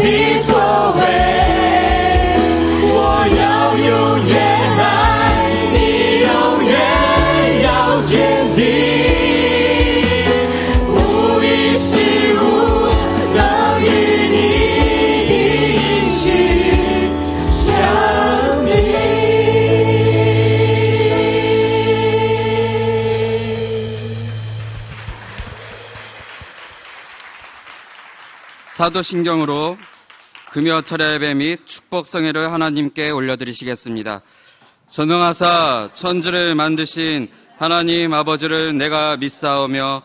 的作为，我要永远爱你，永远要坚定，无一失误，能与你一起相遇。사도신경으로 금요 철야 예배 및 축복 성회를 하나님께 올려드리시겠습니다. 전능하사 천지를 만드신 하나님 아버지를 내가 믿사오며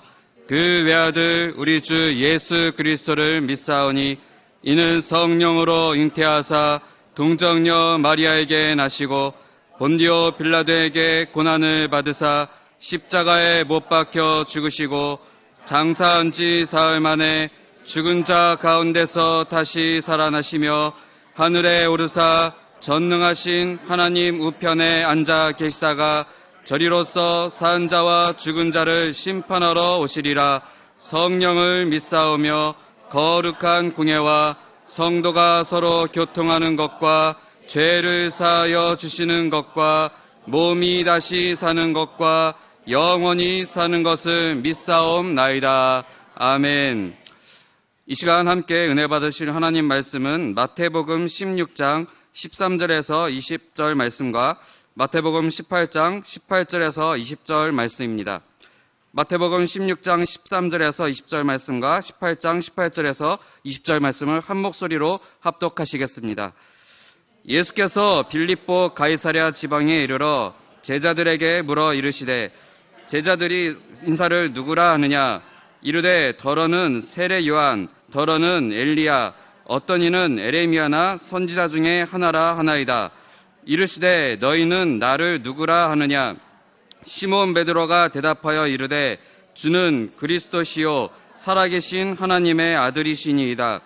그 외아들 우리 주 예수 그리스도를 믿사오니 이는 성령으로 잉태하사 동정녀 마리아에게 나시고 본디오 빌라도에게 고난을 받으사 십자가에 못 박혀 죽으시고 장사한 지 사흘 만에 죽은 자 가운데서 다시 살아나시며 하늘에 오르사 전능하신 하나님 우편에 앉아 계시다가 저리로서 산 자와 죽은 자를 심판하러 오시리라. 성령을 믿사오며 거룩한 공예와 성도가 서로 교통하는 것과 죄를 사하여 주시는 것과 몸이 다시 사는 것과 영원히 사는 것을 믿사옵나이다. 아멘. 이 시간 함께 은혜 받으실 하나님 말씀은 마태복음 16장 13절에서 20절 말씀과 마태복음 18장 18절에서 20절 말씀입니다. 마태복음 16장 13절에서 20절 말씀과 18장 18절에서 20절 말씀을 한 목소리로 합독하시겠습니다. 예수께서 빌립보 가이사랴 지방에 이르러 제자들에게 물어 이르시되 제자들이 인사를 누구라 하느냐? 이르되 더러는 세례 요한, 더러는 엘리야, 어떤 이는 에레미야나 선지자 중에 하나라 하나이다. 이르시되 너희는 나를 누구라 하느냐? 시몬 베드로가 대답하여 이르되 주는 그리스도시요 살아계신 하나님의 아들이시니이다.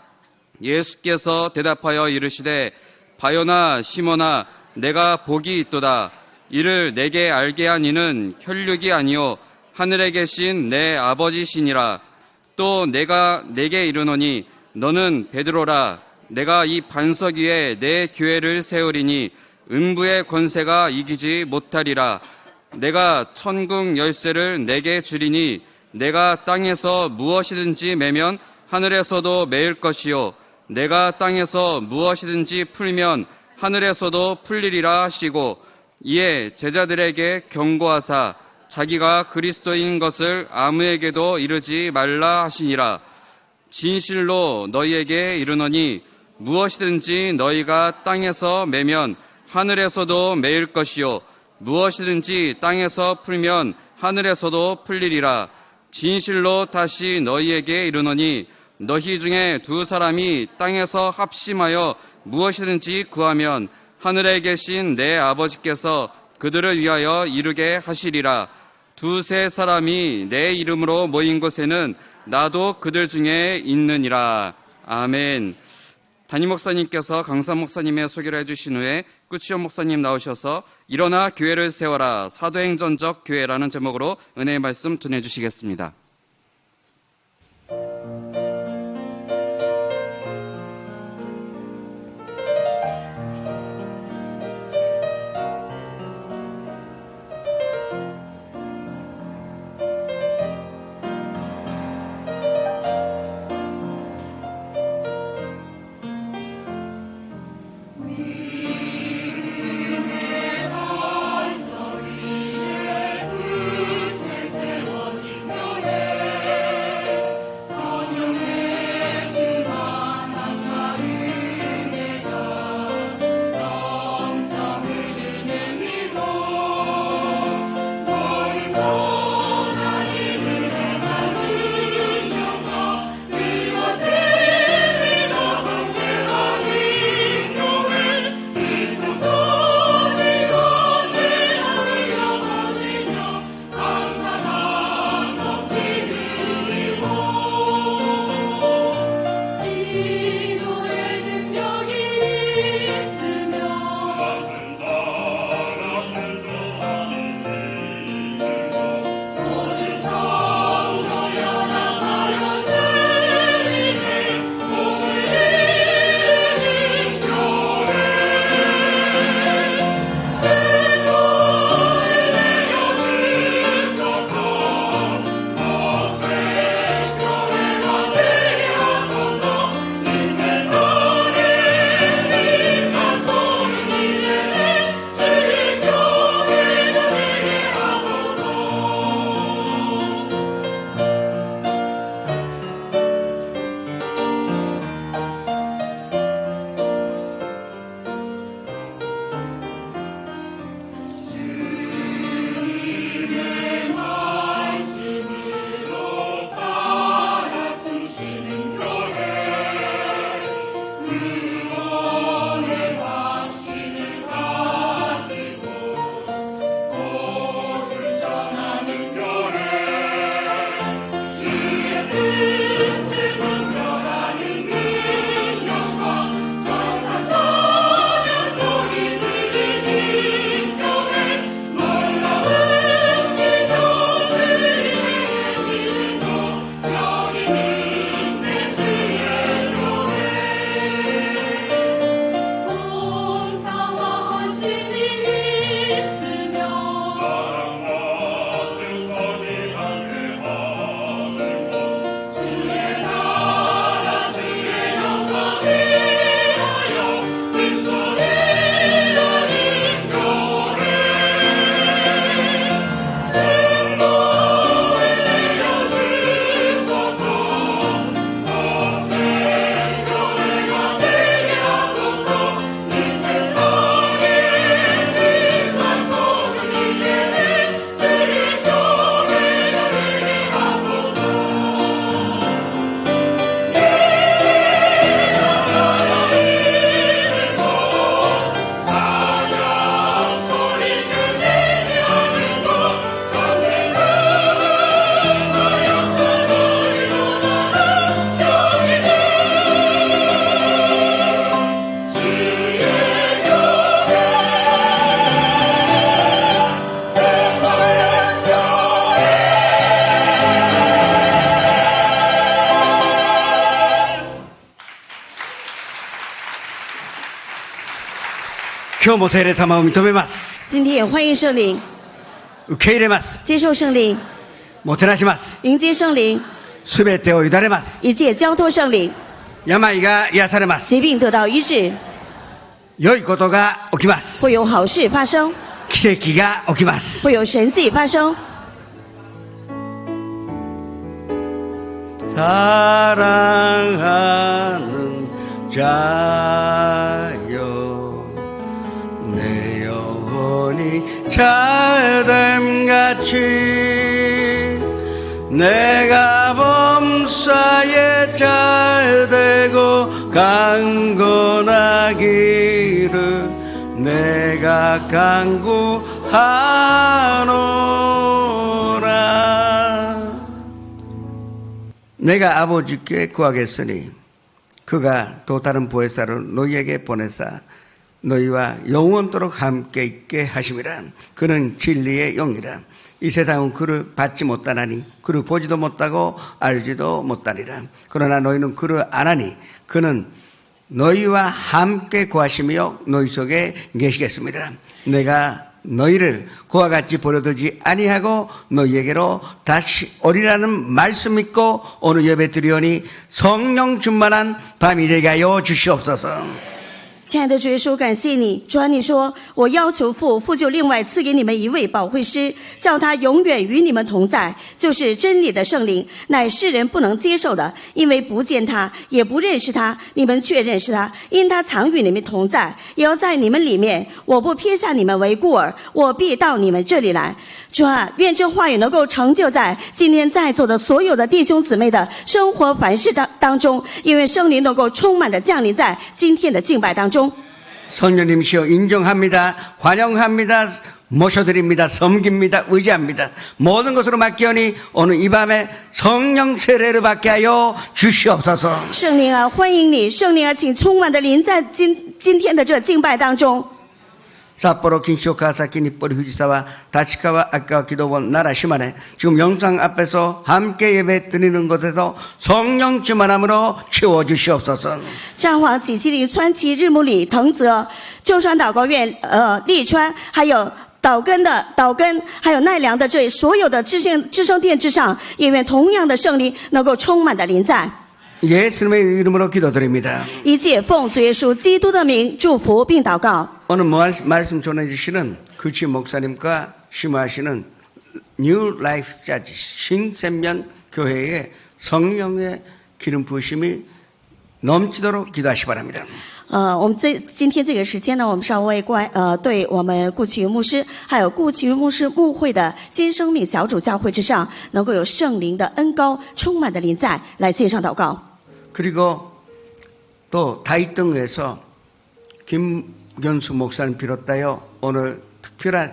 예수께서 대답하여 이르시되 바요나 시몬아 내가 복이 있도다. 이를 내게 알게 한 이는 혈육이 아니요 하늘에 계신 내 아버지시니라. 또 내가 내게 이르노니 너는 베드로라. 내가 이 반석 위에 내 교회를 세우리니 음부의 권세가 이기지 못하리라. 내가 천국 열쇠를 내게 주리니 내가 땅에서 무엇이든지 매면 하늘에서도 매일 것이요 내가 땅에서 무엇이든지 풀면 하늘에서도 풀리리라 하시고 이에 제자들에게 경고하사 자기가 그리스도인 것을 아무에게도 이르지 말라 하시니라. 진실로 너희에게 이르노니 무엇이든지 너희가 땅에서 매면 하늘에서도 매일 것이요 무엇이든지 땅에서 풀면 하늘에서도 풀리리라. 진실로 다시 너희에게 이르노니 너희 중에 두 사람이 땅에서 합심하여 무엇이든지 구하면 하늘에 계신 내 아버지께서 그들을 위하여 이루게 하시리라. 두세 사람이 내 이름으로 모인 곳에는 나도 그들 중에 있느니라. 아멘. 담임 목사님께서 강사 목사님의 소개를 해주신 후에 꾸치원 목사님 나오셔서 일어나 교회를 세워라 사도행전적 교회라는 제목으로 은혜의 말씀 전해주시겠습니다. 믿음의 반석 위에 굳게 세워진 교회 今日も聖霊様を認めます。今天也欢迎圣灵，受け入れます。接受圣灵，もてなします。迎接圣灵，すべてを委ねます。一切交托圣灵，病が癒されます。疾病得到医治，良いことが起きます。会有好事发生，奇跡が起きます。会有神迹发生。 사랑하는 자여 내 영혼이 잘됨같이 내가 범사에 잘되고 강건하기를 내가 간구하노라. 내가 아버지께 구하겠으니 그가 또 다른 보혜사를 너희에게 보내사 너희와 영원토록 함께 있게 하심이라. 그는 진리의 영이라. 이 세상은 그를 받지 못하나니 그를 보지도 못하고 알지도 못하리라. 그러나 너희는 그를 아나니 그는 너희와 함께 구하시며 너희 속에 계시겠습니다. 내가 너희를 그와 같이 버려두지 아니하고 너희에게로 다시 오리라는 말씀 믿고 오늘 예배 드리오니 성령 충만한 밤이 되게 하여 주시옵소서. 亲爱的主耶稣，感谢你，主啊，你说我要求父，父就另外赐给你们一位保惠师，叫他永远与你们同在，就是真理的圣灵，乃世人不能接受的，因为不见他，也不认识他，你们却认识他，因他常与你们同在，也要在你们里面。我不撇下你们为孤儿，我必到你们这里来。主啊，愿这话语能够成就在今天在座的所有的弟兄姊妹的生活凡事当中，因为圣灵能够充满的降临在今天的敬拜当中。 성령님이시여 인정합니다. 환영합니다. 모셔드립니다. 섬깁니다. 의지합니다. 모든 것으로 맡기오니 오늘 이 밤에 성령 세례를 받게 하여 주시옵소서. 圣灵啊，欢迎你，圣灵啊，请充满的临在今天的这敬拜当中。 삿포로 긴쇼카사키 니뽀리 후지사와 다치카와 아까와 기도원 나라 시마네 지금 영상 앞에서 함께 예배 드리는 곳에서 성령 충만함으로 채워주시옵소서. 札幌济西里川崎日暮里藤泽旧川祷告院利川还有岛根，还有奈良的这所有的至圣殿之上，也愿同样的圣灵能够充满的临在。 예수님의 이름으로 기도드립니다. 一切奉主耶稣基督的名祝福并祷告。 오늘 말씀 전해주시는 그치 목사님과 심화하시는 New Life Church 신생명 교회의 성령의 기름 부으심이 넘치도록 기도하시 바랍니다. 我们今天这个时间呢，我们稍微对我们顾启云牧师还有顾启云牧师牧会的新生命小组教会之上，能够有圣灵的恩膏充满的临在，来献上祷告。 그리고 또 다이등에서 김견수 목사님 비롯하여 오늘 특별한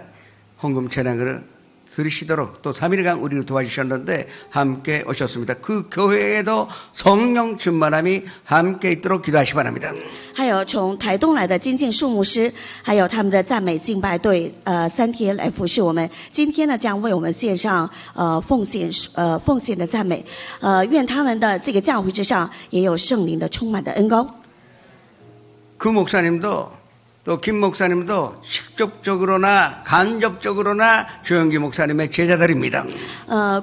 헌금 찬양을 들으시도록 또 3일간 우리를 도와주셨는데 함께 오셨습니다. 그 교회에도 성령 충만함이 함께 있도록 기도하시 바랍니다. 还有从台东来的金敬树牧师，还有他们的赞美敬拜队，3天来服侍我们。今天呢，将为我们献上奉献的赞美，愿他们的这个教会之上也有圣灵的充满的恩膏。 그 목사님도 또 김 목사님도 직접적으로나 간접적으로나 조영기 목사님의 제자들입니다.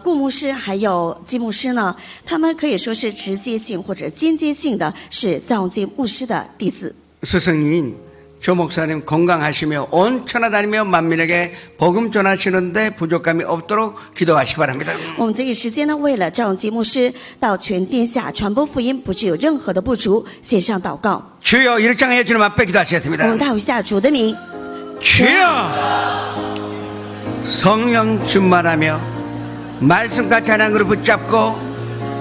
顾牧师还有金牧师呢，他们可以说是直接性或者间接性的是赵永基牧师的弟子。 스승인 조 목사님 건강하시며 온 천하 다니며 만민에게 복음 전하시는데 부족함이 없도록 기도하시기 바랍니다. 我们这个时间呢，为了赵永基牧师到全天下传播福音，不致有任何的不足，献上祷告。 주여 이를 장해 주님 앞에 我 기도하시겠습니다. 们大下主的名， 주여 성령 충만하며 말씀과 찬양으로 붙잡고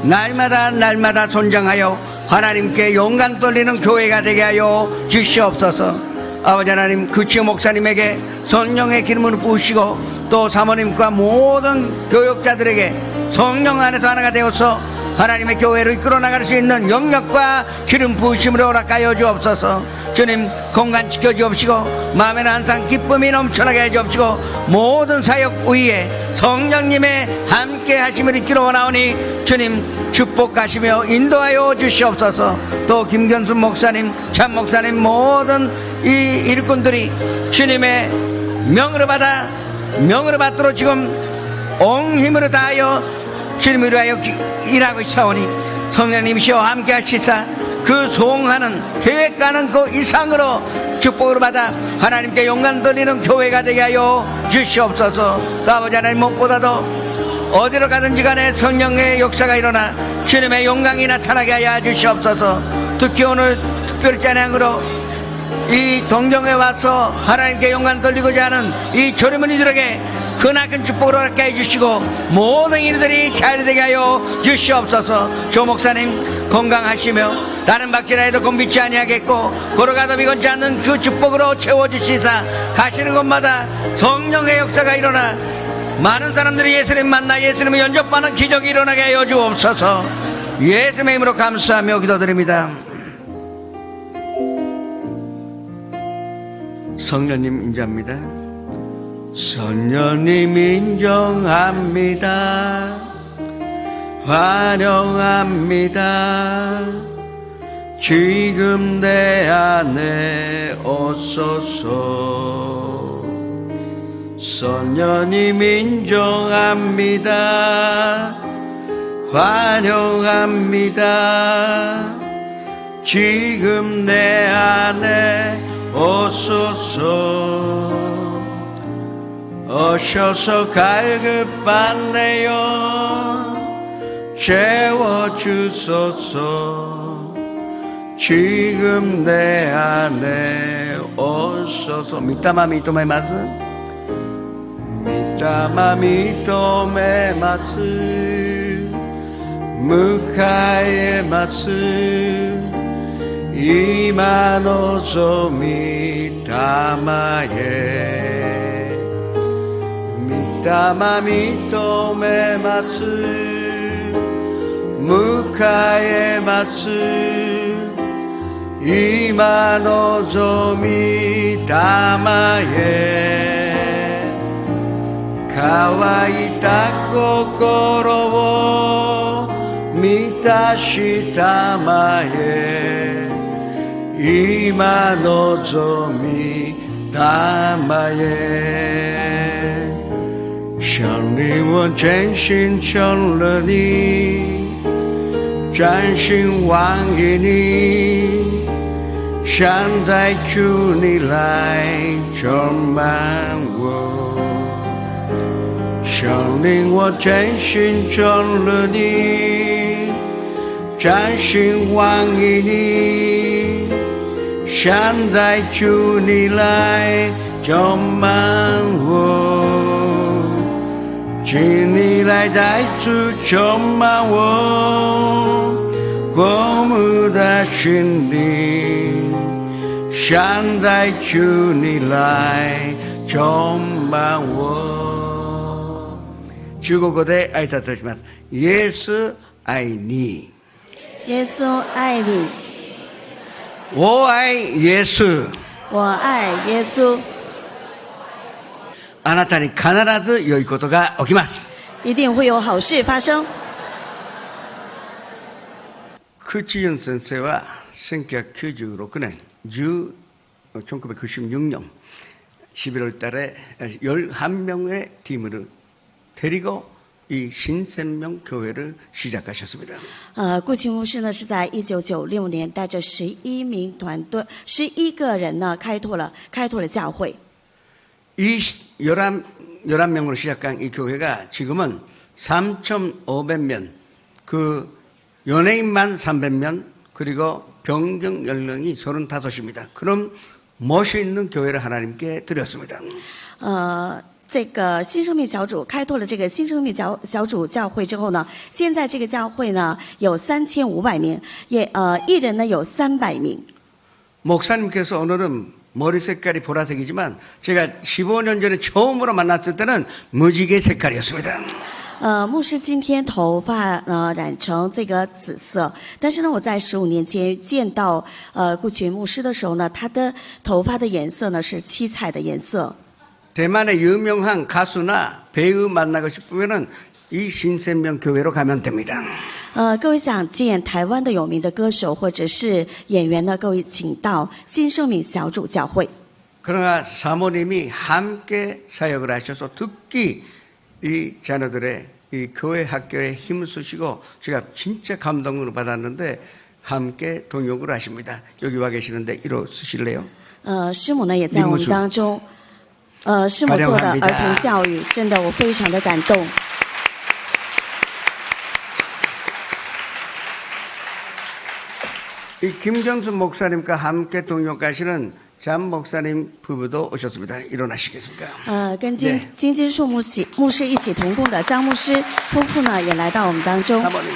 날마다 손장하여 하나님께 용감 돌리는 교회가 되게 하여 주시옵소서. 아버지 하나님 그치오 목사님에게 성령의 기름을 부으시고 또 사모님과 모든 교역자들에게 성령 안에서 하나가 되어서 하나님의 교회를 이끌어 나갈 수 있는 영역과 기름 부으심으로 허락하여 주옵소서. 주님 건강 지켜주옵시고 마음에는 항상 기쁨이 넘쳐나게 해주옵시고 모든 사역 위에 성령님의 함께 하심을 이끌어 나오니 주님 축복하시며 인도하여 주시옵소서. 또 김견순 목사님, 참 목사님, 모든 이 일꾼들이 주님의 명으로 받도록 지금 온 힘으로 다하여 주님을 위하여 일하고 있사오니 성령님이시여 함께 하시사 그 소원하는 계획하는 그 이상으로 축복을 받아 하나님께 영광 돌리는 교회가 되게 하여 주시옵소서. 또 아버지 하나님, 무엇보다도 어디로 가든지 간에 성령의 역사가 일어나 주님의 영광이 나타나게 하여 주시옵소서. 특히 오늘 특별 찬양으로 이 동정에 와서 하나님께 영광 돌리고자 하는 이 젊은이들에게 크나큰 축복을 얻게 해주시고 모든 일들이 잘 되게 하여 주시옵소서. 조 목사님 건강하시며 다른 박지라 해도 곤비치 아니하겠고 걸어가도 비건치 않는 그 축복으로 채워주시사 가시는 곳마다 성령의 역사가 일어나 많은 사람들이 예수님 만나 예수님을 영접하는 기적이 일어나게 하여 주옵소서. 예수님의 이름으로 감사하며 기도드립니다. 성령님 인정합니다. 성령님 인정합니다. 환영합니다. 지금 내 안에 오소서. 성령님 인정합니다. 환영합니다. 지금 내 안에 오소서. 오셔서 갈급한 내 영 채워주소서. 지금 내 안에 오소서. 미타마 미토메 마스 미타마 미토메 마스 무카에 마스 이마노조미 타마에 미타마 미토메 마스 무카에 마스 이마노조미 타마에 가와이타 코코로 미타시 타마에 이마노조미 타마에 想令我真心承认你，真心忘记你，想在主你来充满我。想令我真心承认你，真心忘记你，想在主你来充满我。请你来再次充满我，过目的心灵，想在主你来充满我。中国語で挨拶をします。イエス愛你。耶稣爱你，我愛イエス。我爱耶稣，あなたに必ず良いことが起きます。一定会有好事发生。 크지윤 선생は1996年 1996년 11월 달에 11명의 팀을 데리고 이 신생명 교회를 시작하셨습니다. 顾清牧师呢是在1996年带着11个人呢开拓了教会。 이 11명으로 시작한 이 교회가 지금은 3,500명, 그 연예인만 300명, 그리고 병경 연령이 35입니다. 그럼 멋있는 교회를 하나님께 드렸습니다. 这个新生命小组开拓了这个新生命小组教会之后呢，现在这个教会呢有3500名，艺人呢有300名。 목사님께서 오늘은 머리 색깔이 보라색이지만 제가 15년 전에 처음으로 만났을 때는 무지개 색깔이었습니다. 牧师今天头发染成这个紫色，但是呢，我在15年前见到顾群牧师的时候呢，他的头发的颜色呢是七彩的颜色。 대만의 유명한 가수나 배우 만나고 싶으면은 이 신생명 교회로 가면 됩니다. 各位想见台湾的有名的歌手或者是演员呢，各位请到新生命小组教会。 그러나 사모님이 함께 사역을 하셔서 특히 이 자녀들의 이 교회 학교에 힘을 쓰시고 제가 진짜 감동을 받았는데 함께 동역을 하십니다. 여기 와 계시는데 이로 쓰실래요? 师母呢也在我们当中，师母做的儿童教育，真的我非常的感动。 이 김경수 목사님과 함께 동역하시는 잠 목사님 부부도 오셨습니다. 일어나시겠습니까? 跟金金树牧师一起同工的张牧师夫妇呢，也来到我们当中。 사모님.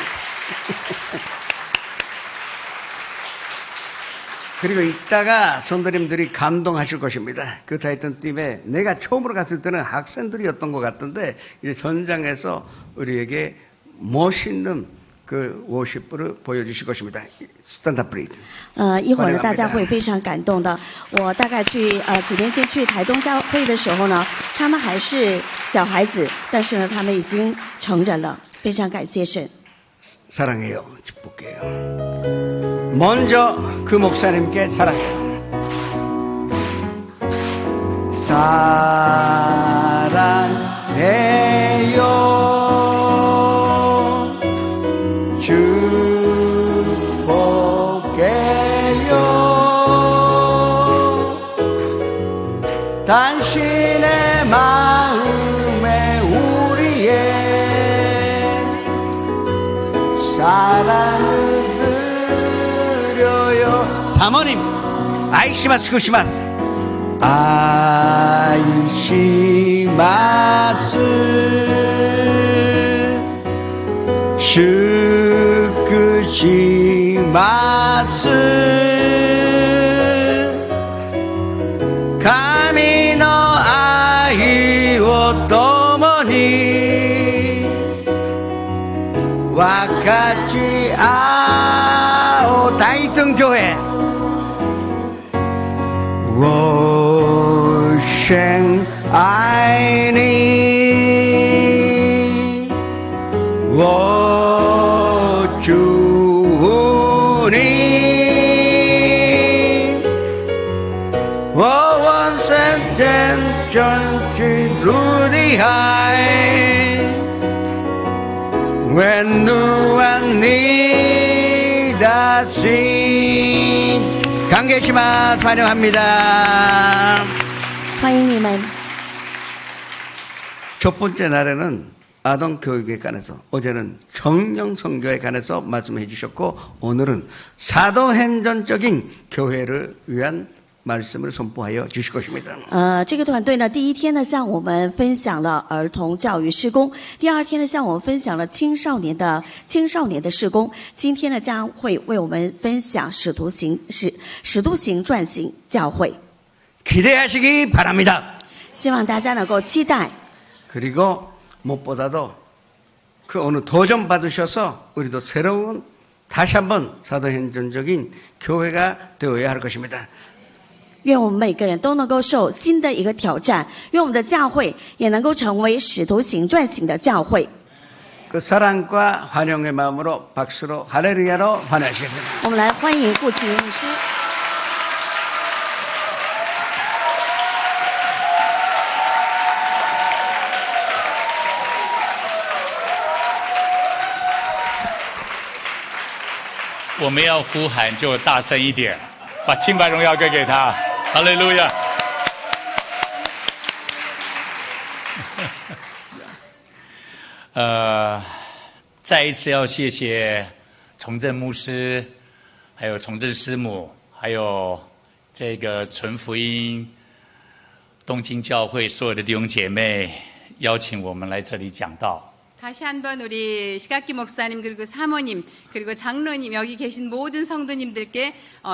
그리고 이따가 손들님들이 감동하실 것입니다. 그 타이탄 팀에 내가 처음으로 갔을 때는 학생들이었던 것 같은데 이 선장에서 우리에게 멋있는 그 워십을 보여주실 것입니다. 스탠드업 플리즈. 一会儿呢，大家会非常感动的。我大概去几年前去台东教会的时候呢，他们还是小孩子，但是呢，他们已经成人了。非常感谢神。 사랑해요. 축복해요. 먼저 그 목사님께 사랑해요. 사랑해요. 축복해요. 당신의 마음에 우리의 사랑을 드려요. 사모님, 아이시마스 쿠시마스. 아이시마스 슈크시마스 가미노 아이오 도모니 와카치 아오 다이튼 교회 워셴 아이니 워주니 워원센텐 전지 루디하이 웬누안니다신 강계시마 환영합니다. 欢迎你们。 첫 번째 날에는 아동 교육에 관해서, 어제는 정령 선교에 관해서 말씀해 주셨고, 오늘은 사도행전적인 교회를 위한 말씀을 선포하여 주실 것입니다. 这个团队呢，第一天呢向我们分享了儿童教育事工，第二天呢向我们分享了青少年的事工，今天呢将会为我们分享使徒行传行教会， 기대하시기 바랍니다. 希望大家能够期待。 그리고 무엇보다도 그 어느 도전 받으셔서 우리도 새로운 다시 한번 사도행전적인 교회가 되어야 할 것입니다. 愿我们每个人都能够受新的一个挑战，愿我们的教会也能够成为使徒行传型的教会。 그 사랑과 환영의 마음으로 박수로 할렐루야로 환영하시겠습니다. 我们来欢迎顾启云牧师。 我们要呼喊就大声一点，把清白荣耀归给他，哈利路亚。再一次要谢谢崇正牧师，还有崇正师母，还有这个纯福音东京教会所有的弟兄姐妹，邀请我们来这里讲道。 다시 한번 우리 시각기 목사님 그리고 사모님 그리고 장로님 여기 계신 모든 성도님들께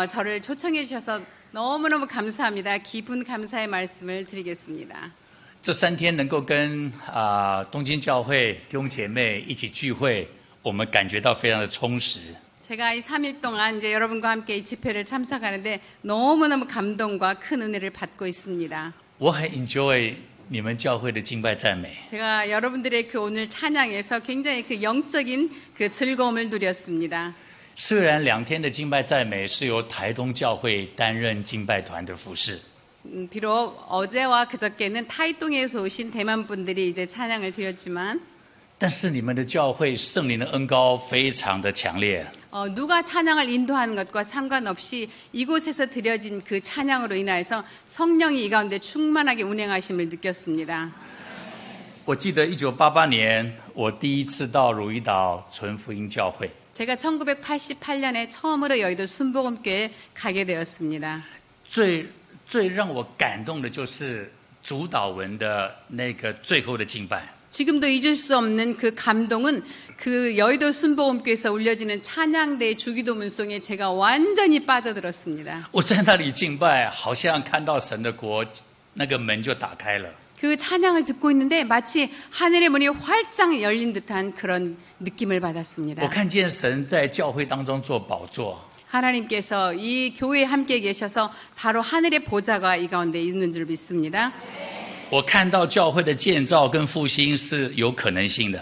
저를 초청해 주셔서 너무너무 감사합니다. 기분 감사의 말씀을 드리겠습니다. 这3天能够跟东京教会弟兄姐妹一起聚会，我们感觉到非常的充实。 제가 이 3일 동안 이제 여러분과 함께 이 집회를 참석하는데 너무너무 감동과 큰 은혜를 받고 있습니다. 我很 enjoy 你们教会的敬拜赞美。 제가 여러분들의 그 오늘 찬양에서 굉장히 그 영적인 그 즐거움을 누렸습니다. 虽然2天的敬拜赞美是由台东教会担任敬拜团的服侍， 비록 어제와 그저께는 타이동에서 오신 대만 분들이 이제 찬양을 드렸지만 但是你们的教会圣灵的恩膏非常的强烈。 누가 찬양을 인도하는 것과 상관없이 이곳에서 드려진 그 찬양으로 인하여서 성령이 이 가운데 충만하게 운행하심을 느꼈습니다. 我记得1988年我第一次到汝矣岛纯福音教会， 제가 1988년에 처음으로 여의도 순복음교회에 가게 되었습니다. 最让我感动的就是主导文的那个最后的敬拜。 지금도 잊을 수 없는 그 감동은 그 여의도 순복음교회에서 울려지는 찬양대의 주기도문송에 제가 완전히 빠져들었습니다. 我在那里敬拜，好像看到神的国那个门就打开了。 그 찬양을 듣고 있는데 마치 하늘의 문이 활짝 열린 듯한 그런 느낌을 받았습니다. 我看见神在教会当中做宝座， 하나님께서 이 교회에 함께 계셔서 바로 하늘의 보좌가 이 가운데 있는 줄 믿습니다. 我看到教会的建造跟复兴是有可能性的。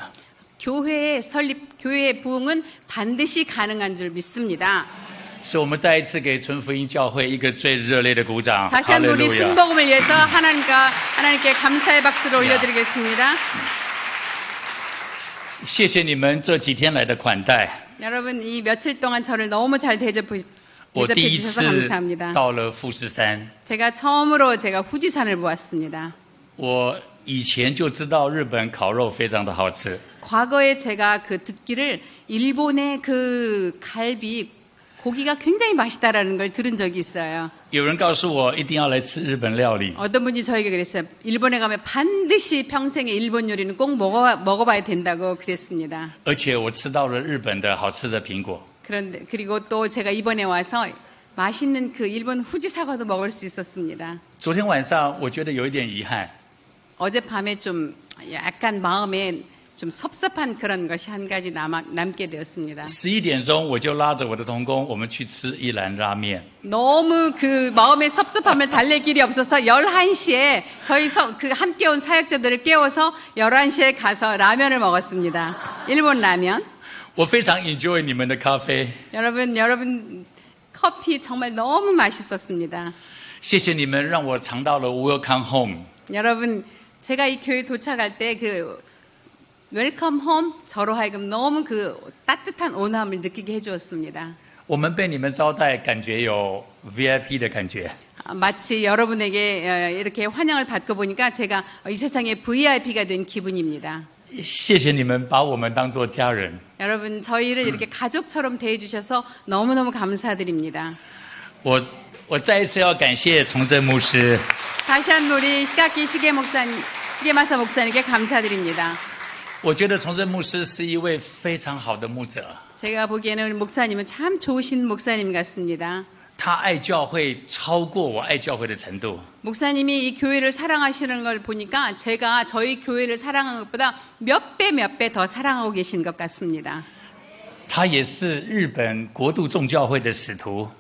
교회의 설립, 교회의 부흥은 반드시 가능한 줄 믿습니다. 所以我们再一次给纯福音教会一个最热烈的鼓掌。 다시 한번 우리 哈利路亚！ 순복음을 위해서 하나님께 감사의 박수를 올려드리겠습니다. 谢谢你们这几天来的款待。 여러분 이 며칠 동안 저를 너무 잘 대접해 我第一 주셔서 次 감사합니다. 到了富士山， 제가 처음으로 후지산을 보았습니다. 我以前就知道日本烤肉非常的好吃， 과거에 제가 듣기를 일본의 그 갈비 고기가 굉장히 맛있다라는 걸 들은 적이 있어요. 有人告诉我一定要来吃日本料理， 어떤 분이 저에게 그랬어요. 일본에 가면 반드시 평생에 일본 요리는 꼭 먹어봐야 된다고 그랬습니다. 而且我吃到了日本的好吃的苹果。 그런데 그리고 또 제가 이번에 와서 맛있는 그 일본 후지 사과도 먹을 수 있었습니다. 昨天晚上我觉得有一点遗憾， 어젯밤에 좀 약간 마음에 좀 섭섭한 그런 것이 한 가지 남게 되었습니다. 11点钟我就拉着我的同工，我们去吃一兰拉面。 너무 그 마음의 섭섭함을 달랠 길이 없어서 11시에 저희 그 함께 온 사역자들을 깨워서 11시에 가서 라면을 먹었습니다. 일본 라면. 我非常 enjoy 你们的咖啡， 여러분 커피 정말 너무 맛있었습니다. 谢谢你们让我尝到了 Welcome Home。 여러분 제가 이 교회 도착할 때 그 웰컴 홈 저로 하여금 너무 그 따뜻한 온화함을 느끼게 해주었습니다. 我们被你们招待，感觉有 VIP 的感觉。 마치 여러분에게 이렇게 환영을 받고 보니까 제가 이 세상의 VIP가 된 기분입니다. 谢谢你们把我们当作家人。 여러분 저희를 이렇게 가족처럼 대해주셔서 너무너무 감사드립니다. 我再一次要感谢崇正牧师， 다시 한번 우리 시계마사 목사님께 감사드립니다. 我觉得崇正牧师是一位非常好的牧者， 제가 보기에는 목사님은 참 좋으신 목사님 같습니다. 他爱教会超过我爱教会的程度。 목사님이 이 교회를 사랑하시는 걸 보니까 제가 저희 교회를 사랑하는 것보다 몇 배 더 사랑하고 계신 것 같습니다. 他也是日本国度众教会的使徒，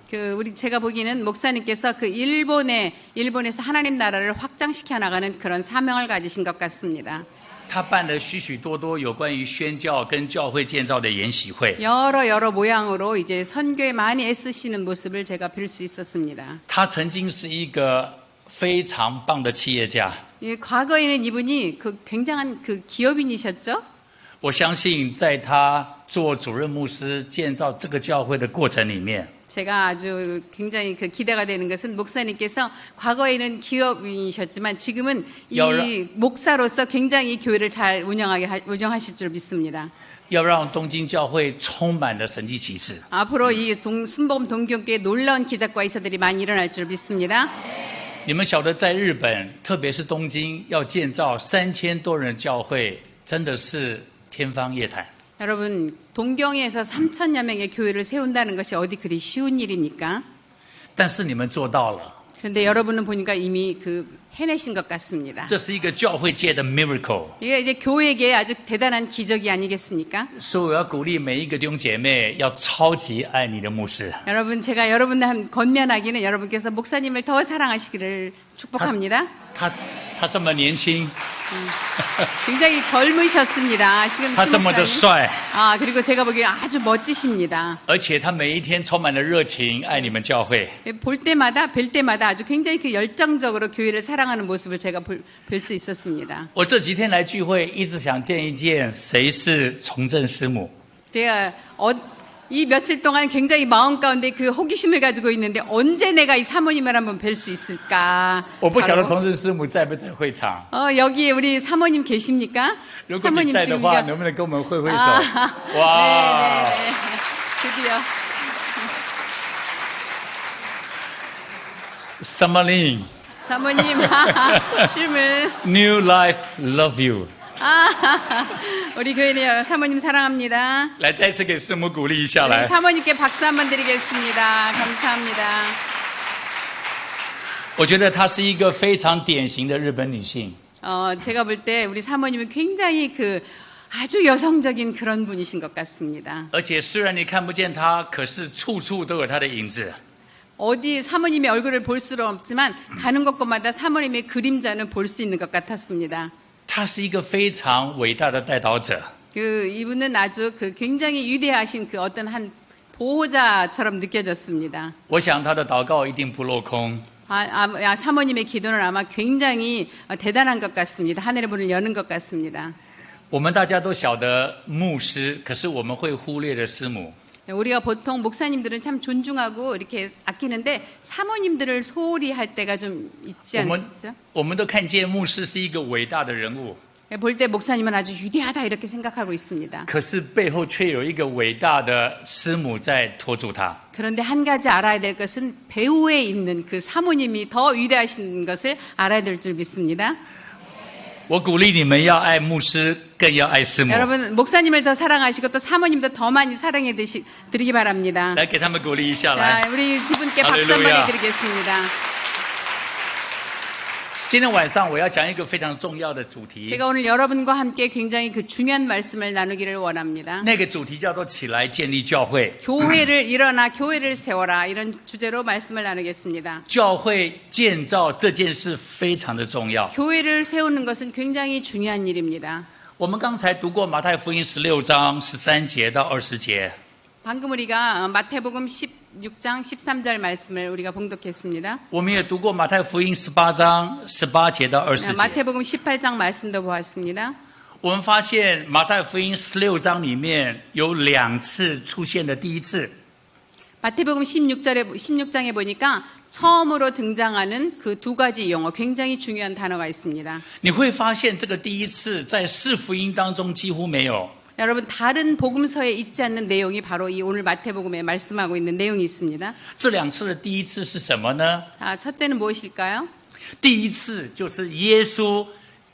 제가 보기에는 목사님께서 그 일본에서 하나님 나라를 확장시켜 나가는 그런 사명을 가지신 것 같습니다. 他办了许许多多有关于宣教跟教会建造的研习会。 여러 모양으로 이제 선교에 많이 애쓰시는 모습을 제가 볼 수 있었습니다. 他曾经是一个非常棒的企业家， 과거에는 이분이 그 굉장한 그 기업인이셨죠? 我相信在他做主任牧师建造这个教会的过程里面， 제가 아주 굉장히 그 기대가 되는 것은 목사님께서 과거에는 기업인이셨지만 지금은 이 목사로서 굉장히 교회를 잘 운영하실 줄 믿습니다. 要让东京教会充满了神迹奇事。 앞으로 이 순복음 동경교회 놀라운 기적과 이사들이 많이 일어날 줄 믿습니다. 你们晓得，在日本，特别是东京，要建造3000多人的教会，真的是天方夜谭。 여러분 동경에서 3,000여 명의 교회를 세운다는 것이 어디 그리 쉬운 일입니까? 但是你们做到了， 그런데 여러분은 보니까 이미 해내신 것 같습니다. 这是一个教会界的 miracle。 이게 이제 교회계의 아주 대단한 기적이 아니겠습니까? 所以我要鼓励每一个弟兄姐妹，要超级爱你的牧师。 여러분 제가 여러분들 건면하기는 여러분께서 목사님을 더 사랑하시기를 축복합니다. 他他这么年轻， 굉장히 젊으셨습니다. 시금 他这么的 목사님. 帅， 아, 그리고 제가 보기에 아주 멋지십니다. 而且他每一天充满了热情，爱你们教会。 볼 때마다 뵐 때마다 아주 굉장히 그 열정적으로 교회를 사랑하는 모습을 제가 볼 수 있었습니다. 我这几天来聚会，一直想见一见谁是从政师母。 제가 이 며칠 동안 굉장히 마음 가운데 그 호기심을 가지고 있는데 언제 내가 이 사모님을 한번 뵐 수 있을까? 我不晓得 바로, 从政师母在不在会场， 여기 우리 사모님 계십니까? 如果你 사모님 在的话， 지금 能不能跟我们挥挥手？ 아, 哇！ 네네. 드디어. Summerlin, 사모님, 실물. New Life, love you。 우리 교회는 사모님 사랑합니다. 来，再次给师母鼓励一下 우리 来。 사모님께 박수 한번 드리겠습니다. 감사합니다. 我觉得她是一个非常典型的日本女性， 제가 볼 때 우리 사모님은 굉장히 그 아주 여성적인 그런 분이신 것 같습니다. 而且虽然你看不见她，可是处处都有她的影子。 어디 사모님의 얼굴을 볼 수는 없지만 가는 곳곳마다 사모님의 그림자는 볼 수 있는 것 같았습니다. 她是一个非常伟大的带导者。 이분은 아주 그 굉장히 위대하신 그 어떤 한 보호자처럼 느껴졌습니다. 我想她的祷告一定不落空。 사모님의 기도는 아마 굉장히 대단한 것 같습니다. 하늘의 문을 여는 것 같습니다. 我们大家都晓得牧师，可是我们会忽略了师母。 우리가 보통 목사님들은 참 존중하고 이렇게 아끼는데 사모님들을 소홀히 할 때가 좀 있지 我们 않습니까? 我们都看见牧师是一个伟大的人物， 볼 때 목사님은 아주 위대하다 이렇게 생각하고 있습니다. 可是背后却有一个伟大的师母在托住他。 그런데 한 가지 알아야 될 것은 배후에 있는 그 사모님이 더 위대하신 것을 알아야 될 줄 믿습니다. 我鼓励你们要爱牧师，更要爱师母。 여러분 목사님을 더 사랑하시고 또 사모님도 더 많이 사랑해 드리기 바랍니다. 来给他们鼓励一下来。 자, 우리 두 분께 박수 한번 할렐루야. 해드리겠습니다. 今天晚上我要讲一个非常重要的主题， 제가 오늘 여러분과 함께 굉장히 그 중요한 말씀을 나누기를 원합니다. 那个主题叫做起来建立教会。 교회를 일어나 교회를 세워라 이런 주제로 말씀을 나누겠습니다. 教会建造这件事非常的重要。 교회를 세우는 것은 굉장히 중요한 일입니다. 我们刚才读过马太福音16章13节到20节。 방금 우리가 마태복음 16장 13절 말씀을 우리가 봉독했습니다. 我们也读过马太福音18章18节到20节。 마태복음 18장 말씀도 보았습니다. 我们发现马太福音16章里面有2次出现的第一次， 마태복음 16장에 보니까 처음으로 등장하는 그 두 가지 용어 굉장히 중요한 단어가 있습니다. 你会发现这个第一次在4福音当中几乎没有。 여러분 다른 복음서에 있지 않는 내용이 바로 이 오늘 마태복음에 말씀하고 있는 내용이 있습니다. 这2次的第一次是什么呢？ 첫째는 무엇일까요? 第一次就是耶稣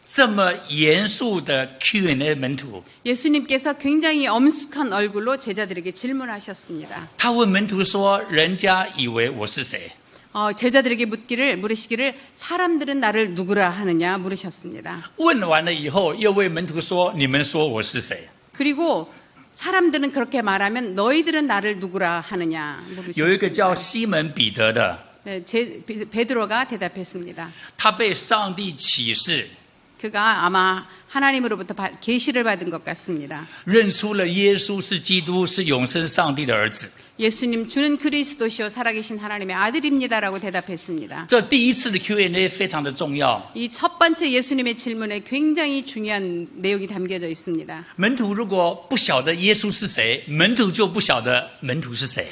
这么严肃的 Q&A 门徒， 예수님께서 굉장히 엄숙한 얼굴로 제자들에게 질문하셨습니다. 他问门徒说：“人家以为我是谁？” 제자들에게 물으시기를 사람들은 나를 누구라 하느냐 물으셨습니다. 问完了以后，又问门徒说：“你们说我是谁？” 그리고 사람들은 그렇게 말하면 너희들은 나를 누구라 하느냐 有一个叫 물으셨습니다. 西门彼得的， 베드로가 대답했습니다. 他被上帝启示， 그가 아마 하나님으로부터 계시를 받은 것 같습니다. 认出了耶稣是基督，是永生上帝的儿子。 예수님 주는 그리스도시요 살아계신 하나님의 아들입니다라고 대답했습니다. 这第一次的 Q&A 非常的重要。 이 첫 번째 예수님의 질문에 굉장히 중요한 내용이 담겨져 있습니다. 门徒如果不晓得耶稣是谁，门徒就不晓得门徒是谁。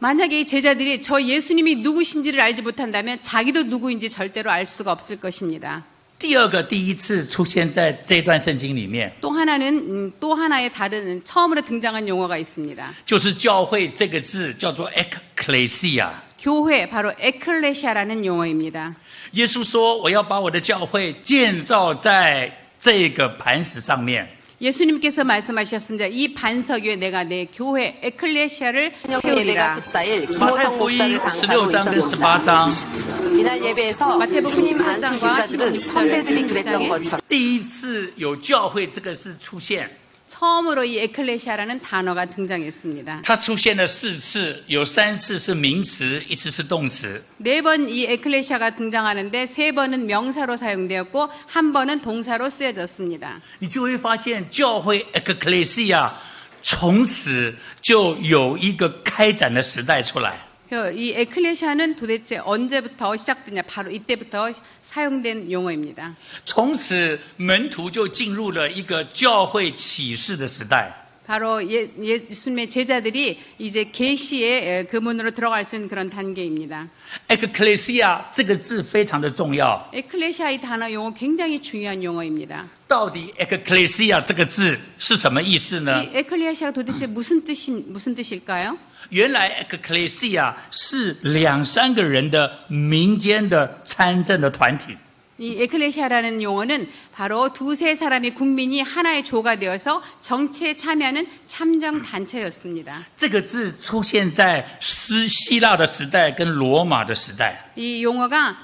만약에 이 제자들이 저 예수님이 누구신지를 알지 못한다면 자기도 누구인지 절대로 알 수가 없을 것입니다. 第二个第一次出现在这段圣经里面， 또 하나의 다른 처음으로 등장한 용어가 있습니다. 就是教会这个字叫做 ecclesia。 교회 바로 에클레시아라는 용어입니다. 耶稣说：“我要把我的教会建造在这个磐石上面。” 예수님께서 말씀하셨습니다. 이 반석 위에 내가 내 교회 에클레시아를 세우리라. 马太福音16章跟18章， 이날 예배에서 마태복음 신임 18장과 안수 집사들은 16절 선배들이 그랬던 것처럼 第一次有教会这个字出现， 처음으로 이 에클레시아라는 단어가 등장했습니다. 它出现了4次，有3次是名词，1次是动词。 4번 이 에클레시아가 등장하는데 3번은 명사로 사용되었고 1번은 동사로 쓰여졌습니다. 你就会发现，教会 ecclesia 从此就有一个开展的时代出来。 이 에클레시아는 도대체 언제부터 시작되냐? 바로 이때부터 사용된 용어입니다. 从此门徒就进入了一个教会启示的时代。 바로 예수님의 제자들이 이제 계시의 그 문으로 들어갈 수 있는 그런 단계입니다. ecclesia 这个字非常的重要。 에클레시아 이 단어 용어 굉장히 중요한 용어입니다. 到底 ecclesia 这个字是什么意思呢？ 이 에클레시아가 도대체 무슨 뜻일까요? 原来 ecclesia 是2-3个人的民间的参政的团体。 이 에클레시아라는 용어는 바로 2-3사람이 국민이 하나의 조가 되어서 정치에 참여하는 참정 단체였습니다. 这个字出现在希腊的时代跟罗马的时代。 이 용어가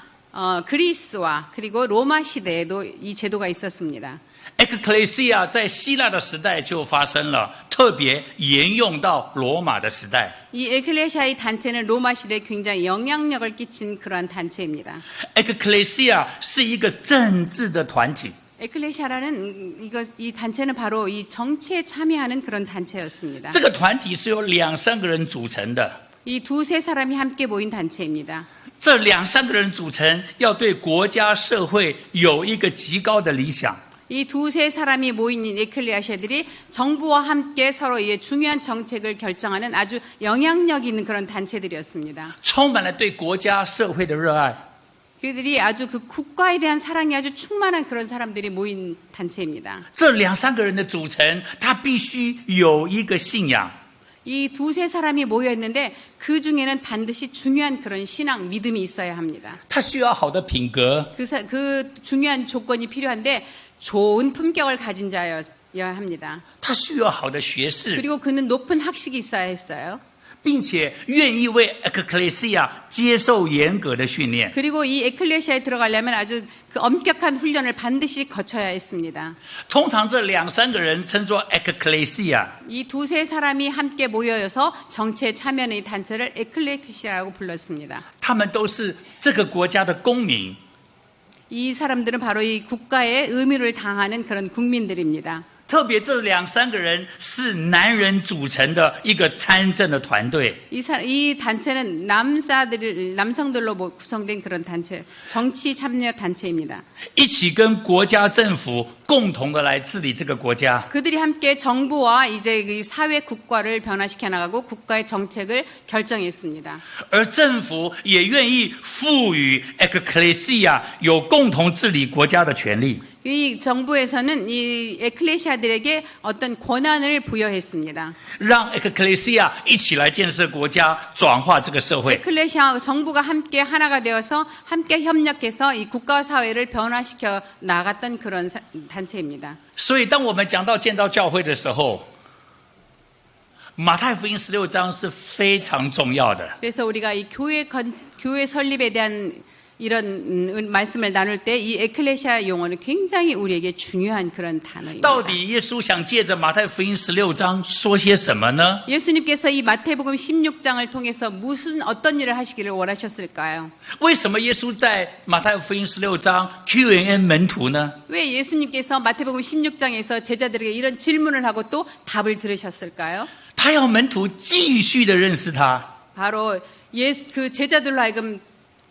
그리스와 그리고 로마 시대에도 이 제도가 있었습니다. ecclesia 在希腊的时代就发生了，特别沿用到罗马的时代。 이 에클레시아의 단체는 로마 시대에 굉장히 영향력을 끼친 그러한 단체입니다. ecclesia 是一个政治的团体。 에클레시아라는 이 단체는 바로 이 정치에 참여하는 그런 단체였습니다. 这个团体是由2-3个人组成的。 이 2-3사람이 함께 모인 단체입니다. 这2-3个人组成，要对国家社会有一个极高的理想。 이 2-3사람이 모인 에클레시아들이 정부와 함께 서로 이 중요한 정책을 결정하는 아주 영향력 있는 그런 단체들이었습니다. 充满了对国家社会的热爱。 그들이 아주 그 국가에 대한 사랑이 아주 충만한 그런 사람들이 모인 단체입니다. 这2-3个人的组成，他必须有一个信仰。 이 2-3사람이 모여 있는데 그 중에는 반드시 중요한 그런 신앙, 믿음이 있어야 합니다. 他需要好的品格， 그 중요한 조건이 필요한데 좋은 품격을 가진 자여야 합니다. 他需要好的学识， 그리고 그는 높은 학식이 있어야 했어요. 并且愿意为 ecclesia 接受严格的训练。 그리고 이 에클레시아에 들어가려면 아주 그 엄격한 훈련을 반드시 거쳐야 했습니다. 通常这2-3个人称作 ecclesia。 이 2-3사람이 함께 모여서 정치에 참여하는 이 단체를 에클레시아라고 불렀습니다. 他们都是这个国家的公民。 이 사람들은 바로 이 국가의 의무를 다하는 그런 국민들입니다. 特别这2-3个人是男人组成的一个参政的团队。 이 단체는 남성들로 구성된 그런 단체, 정치 참여 단체입니다. 一起跟国家政府共同的来治理这个国家。 그들이 함께 정부와 이제 그 사회 국가를 변화시켜 나가고 국가의 정책을 결정했습니다. 而政府也愿意赋予 ecclesia 有共同治理国家的权利。 이 정부에서는 이 에클레시아들에게 어떤 권한을 부여했습니다. 让 ecclesia 一起来建设国家，转化这个社会。 에클레시아 정부가 함께 하나가 되어서 함께 협력해서 이 국가 사회를 변화시켜 나갔던 그런 단체입니다. 所以，当我们讲到建造教会的时候，马太福音16章是非常重要的。 그래서 우리가 이 교회 설립에 대한 이런 말씀을 나눌 때 이 에클레시아 용어는 굉장히 우리에게 중요한 그런 단어입니다. 到底耶稣想借着马太福音16章说些什么呢？ 예수님께서 이 마태복음 16장을 통해서 어떤 일을 하시기를 원하셨을까요? 为什么耶稣在马太福音16章 Q&A 门徒呢？ 왜 예수님께서 마태복음 16장에서 제자들에게 이런 질문을 하고 또 답을 들으셨을까요? 他要门徒继续的认识他。 바로 그 제자들로 하여금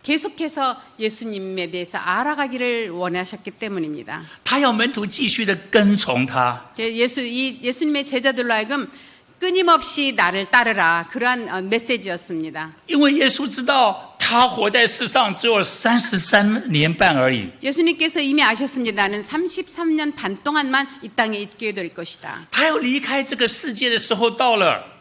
계속해서 예수님에 대해서 알아가기를 원하셨기 때문입니다. 他要门徒继续的跟从他。 예수님의 제자들로 하여금 끊임없이 나를 따르라 그러한 메시지였습니다. 因为耶稣知道他活在世上只有33年半而已。 예수님께서 이미 아셨습니다. 나는 33년 반 동안만 이 땅에 있게 될 것이다. 他要离开这个世界的时候到了。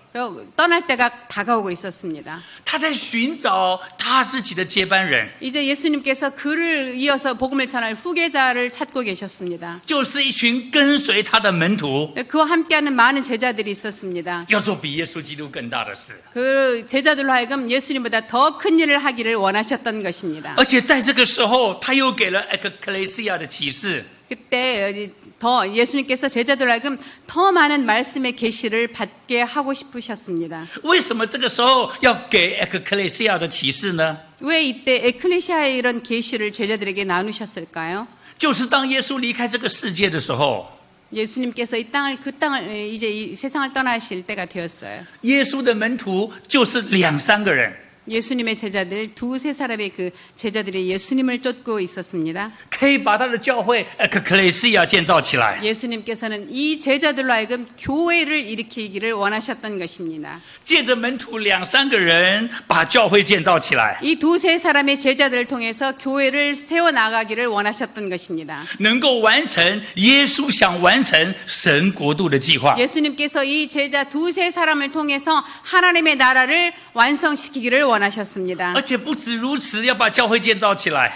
떠날 때가 다가오고 있었습니다. 他在寻找他自己的接班人， 이제 예수님께서 그를 이어서 복음을 전할 후계자를 찾고 계셨습니다. 就是一群跟随他的门徒， 그와 함께하는 많은 제자들이 있었습니다. 要做比耶稣基督更大的事。 그 제자들로 하여금 예수님보다 더 큰 일을 하기를 원하셨던 것입니다. 而且在这个时候，他又给了 ecclesia 的启示。 그때 더 예수님께서 제자들 하여금 더 많은 말씀의 계시를 받게 하고 싶으셨습니다. 为什么这个时候要给 ekklesia 的启示呢？ 왜 이때 에클레시아의 이런 계시를 제자들에게 나누셨을까요? 就是当耶稣离开这个世界的时候， 예수님께서 그 땅을 이제 이 세상을 떠나실 때가 되었어요. 耶稣的门徒就是2、3个人， 예수님의 제자들 2-3사람의 그 제자들이 예수님을 쫓고 있었습니다. 可以把他的教会 ekklesia 建造起来。 예수님께서는 이 제자들로 하여금 교회를 일으키기를 원하셨던 것입니다. 借着门徒2、3个人把教会建造起来， 이 2-3사람의 제자들을 통해서 교회를 세워나가기를 원하셨던 것입니다. 能够完成耶稣想完成神国度的计划。 예수님께서 이 제자 2-3사람을 통해서 하나님의 나라를 완성시키기를 원하셨습니다. 而且不止如此，要把教会建造起来，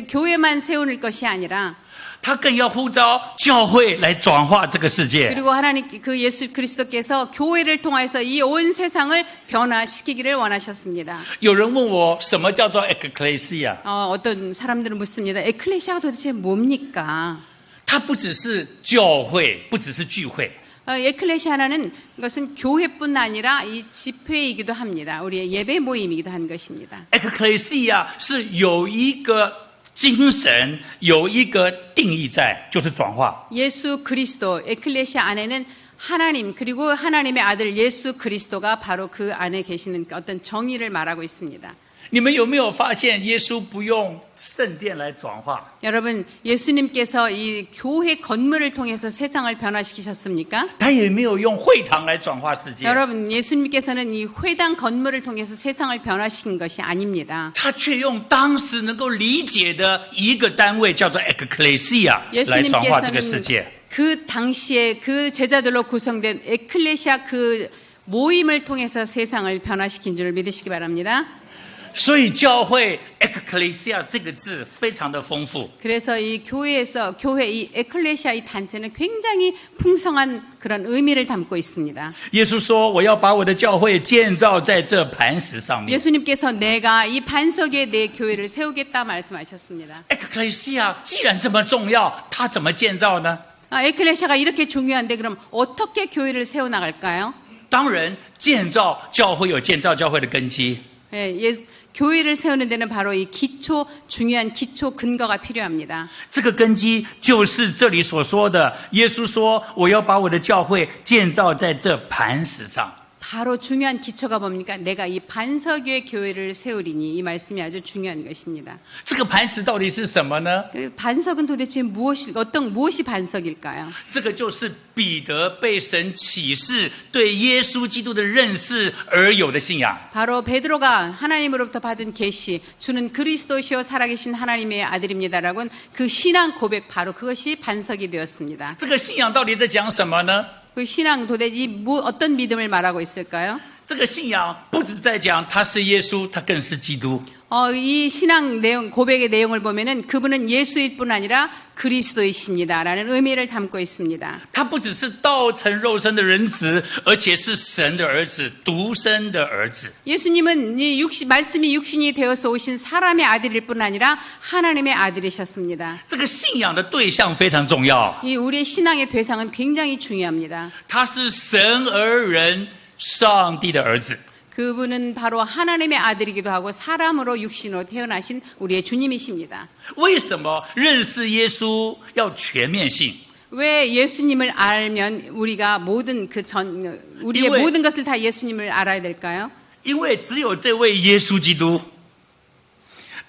교회만 세우는 것이 아니라 他更要呼召教会来转化这个世界。 그리고 하나님 그 예수 그리스도께서 교회를 통해서 이 온 세상을 변화시키기를 원하셨습니다. 有人问我什么叫做 ekklesia？ 어떤 사람들은 묻습니다. 에클레시아가 도대체 뭡니까? 它不只是教会，不只是聚会， 에클레시아라는 것은 교회뿐 아니라 이 집회이기도 합니다. 우리의 예배 모임이기도 한 것입니다. ekklesia 是有一个精神，有一个定义在，就是转化。 예수 그리스도 에클레시아 안에는 하나님 그리고 하나님의 아들 예수 그리스도가 바로 그 안에 계시는 어떤 정의를 말하고 있습니다. 你们有没有发现，耶稣不用圣殿来转化？ 여러분 예수님께서 이 교회 건물을 통해서 세상을 변화시키셨습니까? 他也没有用会堂来转化世界， 여러분 예수님께서는 이 회당 건물을 통해서 세상을 변화시킨 것이 아닙니다. 他却用当时能够理解的一个单位，叫做 ekklesia 来转化这个世界。 그 당시에 그 제자들로 구성된 에클레시아 그 모임을 통해서 세상을 변화시킨 줄 믿으시기 바랍니다. 所以教会 ekklesia 这个字非常的丰富。 그래서 이 교회에서 교회 이 에클레시아 이 단체는 굉장히 풍성한 그런 의미를 담고 있습니다. 耶稣说：“我要把我的教会建造在这磐石上面。” 예수님께서 내가 이 반석 위에 내 교회를 세우겠다 말씀하셨습니다. ekklesia 既然这么重要，它怎么建造呢？ 에클레시아가 이렇게 중요한데 그럼 어떻게 교회를 세워나갈까요? 当然，建造教会有建造教会的根基。 교회를 세우는 데는 바로 이 중요한 기초 근거가 필요합니다. 这个根基就是这里所说的，耶稣说：“我要把我的教会建造在这磐石上。” 바로 중요한 기초가 뭡니까? 내가 이 반석 위에 교회를 세우리니 이 말씀이 아주 중요한 것입니다. 这个磐石到底是什么呢？ 반석은 도대체 무엇이 반석일까요? 这个就是彼得被神启示对耶稣基督的认识而有的信仰。 바로 베드로가 하나님으로부터 받은 계시, 주는 그리스도시요 살아계신 하나님의 아들입니다라고 그 신앙 고백 바로 그것이 반석이 되었습니다. 这个信仰到底在讲什么呢？ 그 신앙 도대체 어떤 믿음을 말하고 있을까요? 这个信仰不只在讲他是耶稣，他更是基督。 이 신앙 내용, 고백의 내용을 보면은 그분은 예수일 뿐 아니라 그리스도이십니다라는 의미를 담고 있습니다. 他不只是道成肉身的人子，而且是神的儿子，独生的儿子。 예수님은 말씀이 육신이 되어서 오신 사람의 아들일 뿐 아니라 하나님의 아들이셨습니다. 这个信仰的对象非常重要， 이 우리의 신앙의 대상은 굉장히 중요합니다. 他是神而人，上帝的儿子。 그분은 바로 하나님의 아들이기도 하고 사람으로 육신으로 태어나신 우리의 주님이십니다. 为什么认识耶稣要全面性？ 왜 예수님을 알면 우리가 우리의 모든 것을 다 예수님을 알아야 될까요? 因为只有这位耶稣基督，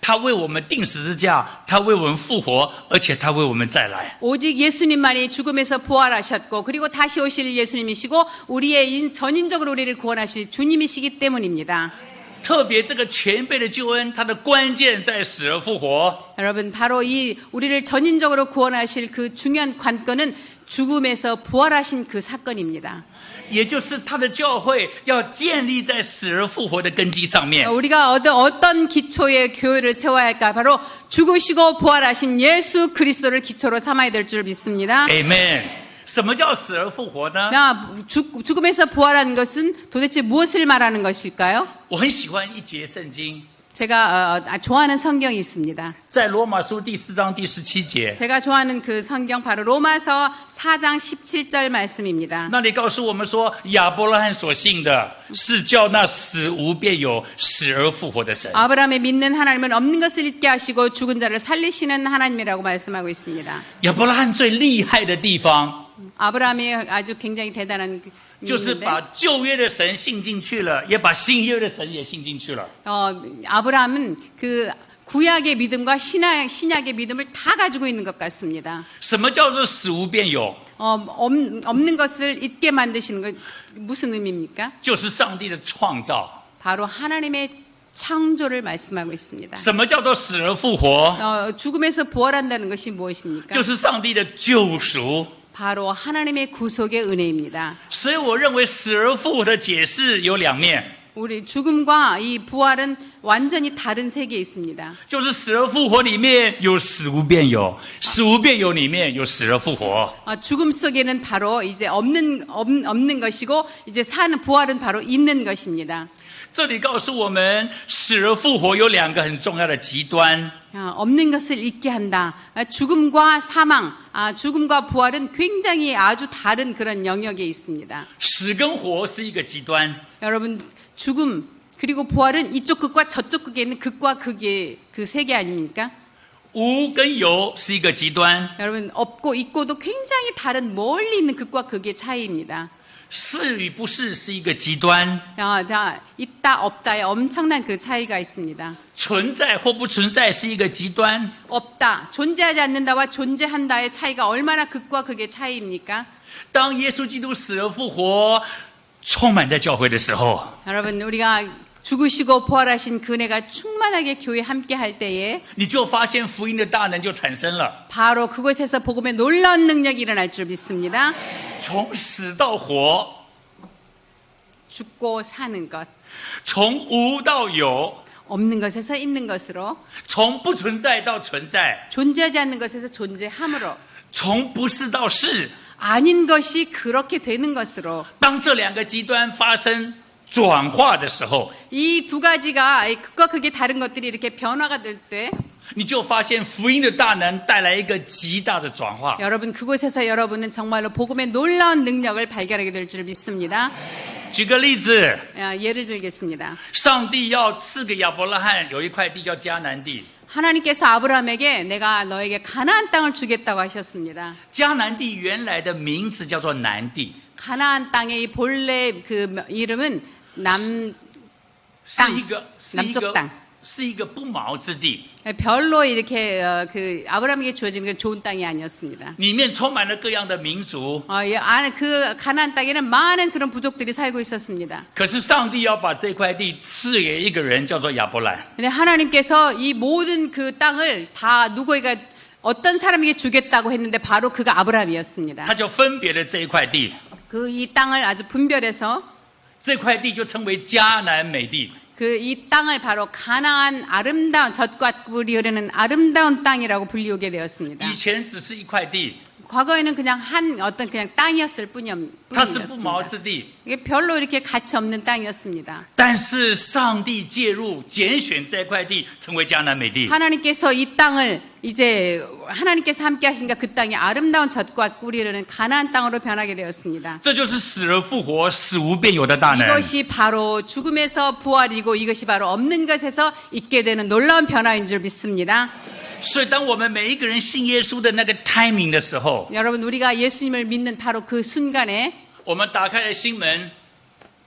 他为我们钉十字架，他为我们复活，而且他为我们再来。 오직 예수님만이 죽음에서 부활하셨고 그리고 다시 오실 예수님이시고 우리의 전인적으로 우리를 구원하실 주님이시기 때문입니다. 特别这个全备的救恩，它的关键在死而复活。 여러분 바로 이 우리를 전인적으로 구원하실 그 중요한 관건은 죽음에서 부활하신 그 사건입니다. 也就是他的教会要建立在死而复活的根基上面。 우리가 어떤 기초의 교회를 세워야 할까? 바로 죽으시고 부활하신 예수 그리스도를 기초로 삼아야 될 줄 믿습니다. Amen。什么叫死而复活呢？ 죽음에서 부활한 것은 도대체 무엇을 말하는 것일까요? 我很喜欢一节圣经， 제가 좋아하는 성경이 있습니다. 在罗马书第4章第17节， 제가 좋아하는 그 성경 바로 로마서 4장 17절 말씀입니다. 那里告诉我们说，亚伯拉罕所信的是叫那死无变有、死而复活的神。 아브라함의 믿는 하나님은 없는 것을 있게 하시고 죽은 자를 살리시는 하나님이라고 말씀하고 있습니다. 亚伯拉罕最厉害的地方， 아브라함이 아주 굉장히 대단한 就是把 믿는데 旧约的神信进去了，也把新约的神也信进去了。 아브라함은 그 구약의 믿음과 신약의 믿음을 다 가지고 있는 것 같습니다. 什么叫做死无变有？ 없는 것을 있게 만드시는 것 무슨 의미입니까? 就是上帝的创造。 바로 하나님의 창조를 말씀하고 있습니다. 什么叫做死而复活？ 죽음에서 부활한다는 것이 무엇입니까? 就是上帝的救赎。 바로 하나님의 구속의 은혜입니다. 所以我认为死而复活的解释有两面， 우리 죽음과 이 부활은 완전히 다른 세계에 있습니다. 就是死而复活里面有死无变有，死无变有里面有死而复活。 죽음 속에는 바로 이제 없는 것이고 이제 사는 부활은 바로 있는 것입니다. 这里告诉我们，死而复活有两个很重要的极端。 없는 것을 있게 한다. 죽음과 사망, 죽음과 부활은 굉장히 아주 다른 그런 영역에 있습니다. 死跟活是一个极端， 여러분 죽음 그리고 부활은 이쪽 극과 저쪽 극에 있는 극과 극의 그 세계 아닙니까? 无跟有是一个极端， 여러분 없고 있고도 굉장히 다른 멀리 있는 극과 극의 차이입니다. 是与不是是一个极端， 있다 없다의 엄청난 그 차이가 있습니다. 存在或不存在是一个极端。 없다, 존재하지 않는다와 존재한다의 차이가 얼마나 극과 극의 차이입니까? 当耶稣基督死而复活，充满在教会的时候， 여러분 우리가 죽으시고 부활하신 그 은혜가 충만하게 교회에 함께 할 때에 你就发现福音的大能就产生了， 바로 그곳에서 복음의 놀라운 능력이 일어날 줄 믿습니다. 从死到活， 죽고 사는 것, 从无到有， 없는 것에서 있는 것으로, 从不存在到存在， 존재하지 않는 것에서 존재함으로, 从不是到是。 아닌 것이 그렇게 되는 것으로. 当这两个极端发生转化的时候， 이 두 가지가 극과 극의 다른 것들이 이렇게 변화가 될 때 你就发现福音的大能带来一个极大的转化。 여러분 그곳에서 여러분은 정말로 복음의 놀라운 능력을 발견하게 될 줄 믿습니다. 举个例子， 예를 들겠습니다. 上帝要赐给亚伯拉罕有一块地叫迦南地， 하나님께서 아브라함에게 내가 너에게 가나안 땅을 주겠다고 하셨습니다. 迦南地原来的名字叫做南地， 가나안 땅의 본래 그 이름은 是 땅. 一个不毛之地， 별로 이렇게 그 아브라함에게 주어진 그 좋은 땅이 아니었습니다. 里面充满了各样的民族。 그 가나안 땅에는 많은 그런 부족들이 살고 있었습니다. 可是上帝要把这块地赐给一个人，叫做亚伯兰。 근데 하나님께서 이 모든 그 땅을 다 누구에게 어떤 사람에게 주겠다고 했는데 바로 그가 아브라함이었습니다. 他就分别了这一块地， 그 이 땅을 아주 분별해서 这块地就称为迦南美地。 그 이 땅을 바로 가나안 아름다운 젖과 꿀이 흐르는 아름다운 땅이라고 불리우게 되었습니다. 以前只是一块地， 과거에는 그냥 어떤 그냥 땅이었을 它是不毛 뿐이었습니다. 之地。 이게 별로 이렇게 가치 없는 땅이었습니다. 但是上帝介入，拣选这块地成为迦南美地。 하나님께서 이 땅을 이제 하나님께서 함께 하신가 그 땅이 아름다운 젖과 꿀이 흐르는 가나안 땅으로 변하게 되었습니다. 这就是死而复活、死无变有的大能。 이것이 바로 죽음에서 부활이고 이것이 바로 없는 것에서 있게 되는 놀라운 변화인 줄 믿습니다. 所以，当我们每一个人信耶稣的那个 timing 的时候， 여러분 우리가 예수님을 믿는 바로 그 순간에 我们打开了心门，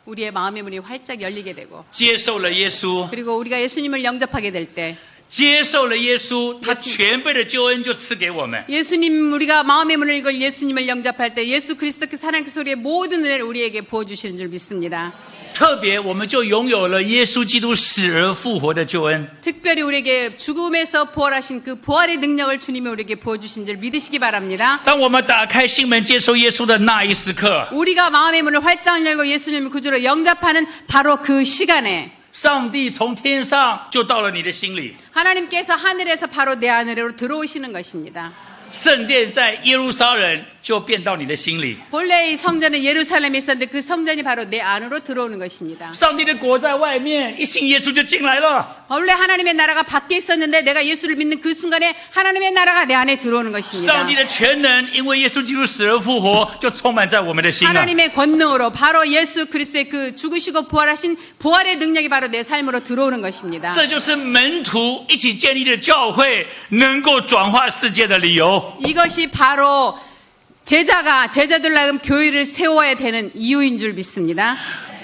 우리의 마음의 문이 활짝 열리게 되고 接受了耶稣， 그리고 우리가 예수님을 영접하게 될 때 接受了耶稣，他全备的救恩就赐给我们。 예수님 우리가 마음의 문을 열고 예수님을 영접할 때 예수 그리스도께서 하나님께서 우리의 모든 은혜를 우리에게 부어주시는 줄 믿습니다. 特别，我们就拥有了耶稣基督死而复活的救恩。 특별히 우리에게 죽음에서 부활하신 그 부활의 능력을 주님이 우리에게 부어주신 줄 믿으시기 바랍니다. 当我们打开心门接受耶稣的那一时刻， 우리가 마음의 문을 활짝 열고 예수님을 구주로 영접하는 바로 그 시간에 上帝从天上就到了你的心里， 하나님께서 하늘에서 바로 내 안으로 들어오시는 것입니다. 圣殿在耶路撒冷就变到你的心里。 본래 이 성전은 예루살렘에 있었는데 그 성전이 바로 내 안으로 들어오는 것입니다. 上帝的国在外面，一信耶稣就进来了。 원래 하나님의 나라가 밖에 있었는데 내가 예수를 믿는 그 순간에 하나님의 나라가 내 안에 들어오는 上 것입니다. 帝的全能，因为耶稣基督死而复活，就充满在我们的心了。 하나님의 권능으로 바로 예수 그리스도의 그 죽으시고 부활하신 부활의 능력이 바로 내 삶으로 들어오는 것입니다. 这就是门徒一起建立的教会能够转化世界的理由。 이것이 바로 제자들로 하여금 교회를 세워야 되는 이유인 줄 믿습니다.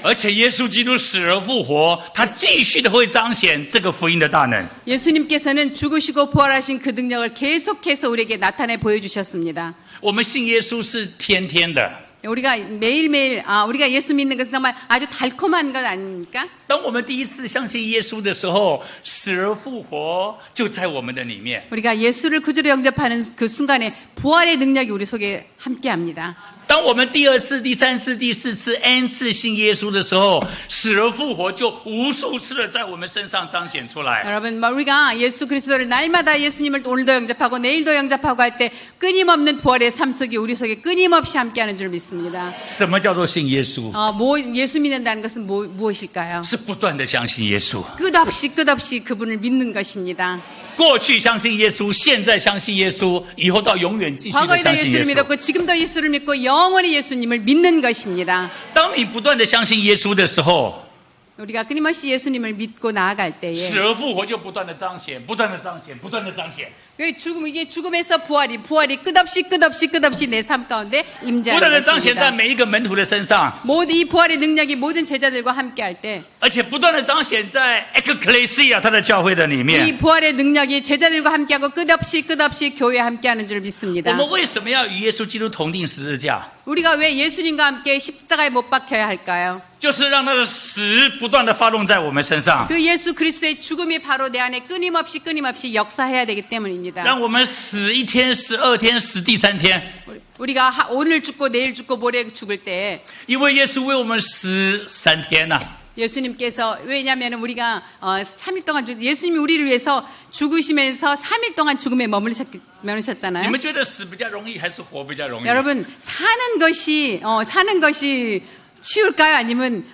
而且耶稣基督死而复活，他继续的会彰显这个福音的大能。 예수님께서는 죽으시고 부활하신 그 능력을 계속해서 우리에게 나타내 보여주셨습니다. 我们信耶稣是天天的。 우리가 매일매일 우리가 예수 믿는 것은 정말 아주 달콤한 것 아닙니까? 当我们第一次相信耶稣的时候，死而复活就在我们的里面。 우리가 예수를 구주로 영접하는 그 순간에 부활의 능력이 우리 속에 함께합니다. 当我们第二次、第三次、第四次 N 次信耶稣的时候，死而复活就无数次的在我们身上彰显出来。 여러분, 우리가 예수 그리스도를 날마다 예수님을 오늘도 영접하고 내일도 영접하고 할 때 끊임없는 부활의 삶 속이 우리 속에 끊임없이 함께하는 줄 믿습니다. 什么叫做信耶稣？ 예수 믿는다는 것은 무엇일까요? 是不断的相信耶稣。 끝없이 그분을 믿는 것입니다. 过去相信耶稣，现在相信耶稣，以后到永远继续的 과거에도 相信耶 예수를 稣。 믿었고 지금도 예수를 믿고 영원히 예수님을 믿는 것입니다. 当你不断的相信耶稣的时候， 우리가 끊임없이 예수님을 믿고 나아갈 때에 死而复活就不断的彰显，不断的彰显，不断的彰显， 이게 죽음에서 부활이 끝없이 내 삶 가운데 不 임재하는 断的彰显在 것입니다. 每一个门徒的身上， 모든 이 부활의 능력이 모든 제자들과 함께할 때 而且不断的彰显在 Ecclesia 他的教会的里 이 面。 부활의 능력이 제자들과 함께하고 끝없이 교회에 함께하는 줄 我 믿습니다. 们为什么要与耶稣基督同定十字架？ 우리가 왜 예수님과 함께 십자가에 못 박혀야 할까요? 就是让他的死不断的发动在我们身上， 그 예수 그리스도의 죽음이 바로 내 안에 끊임없이 역사해야 되기 때문입니다. 让我们死一天、死二天、死第三天。 우리가 오늘 죽고 내일 죽고 모레 죽을 때 因为耶稣为我们死3天呐、 예수님께서 왜냐하면 우리가 3일 동안 예수님이 우리를 위해서 죽으시면서 3일 동안 죽음에 你 머무르셨잖아요. 们觉得死比较容易，还是活比较容易？ 여러분 사는 것이 쉬울까요? 아니면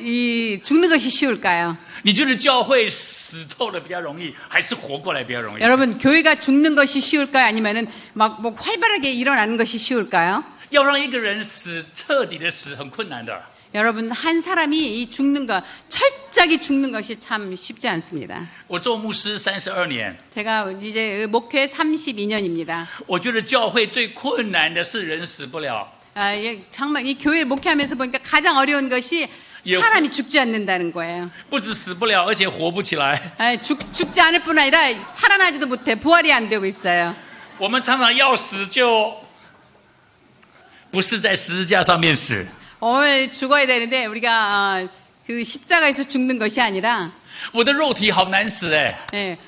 이 죽는 것이 쉬울까요? 你觉得教会死透了比较容易，还是活过来比较容易？ 여러분 교회가 죽는 것이 쉬울까요? 아니면은 막 활발하게 일어나는 것이 쉬울까요? 要让一个人死彻底的死很困难的。 여러분 한 사람이 이 죽는 것 철저하게 죽는 것이 참 쉽지 않습니다. 我做牧师32年， 제가 이제 목회 32년입니다. 我觉得教会最困难的是人死不了。 정말 이 교회 목회하면서 보니까 가장 어려운 것이 사람이 죽지 않는다는 거예요. 不止死不了，而且活不起来。 죽지 않을 뿐 아니라 살아나지도 못해 부활이 안 되고 있어요. 我们常常要死就不是在十字架上面死， 죽어야 되는데 우리가 그 십자가에서 죽는 것이 아니라 我的肉体好难死哎。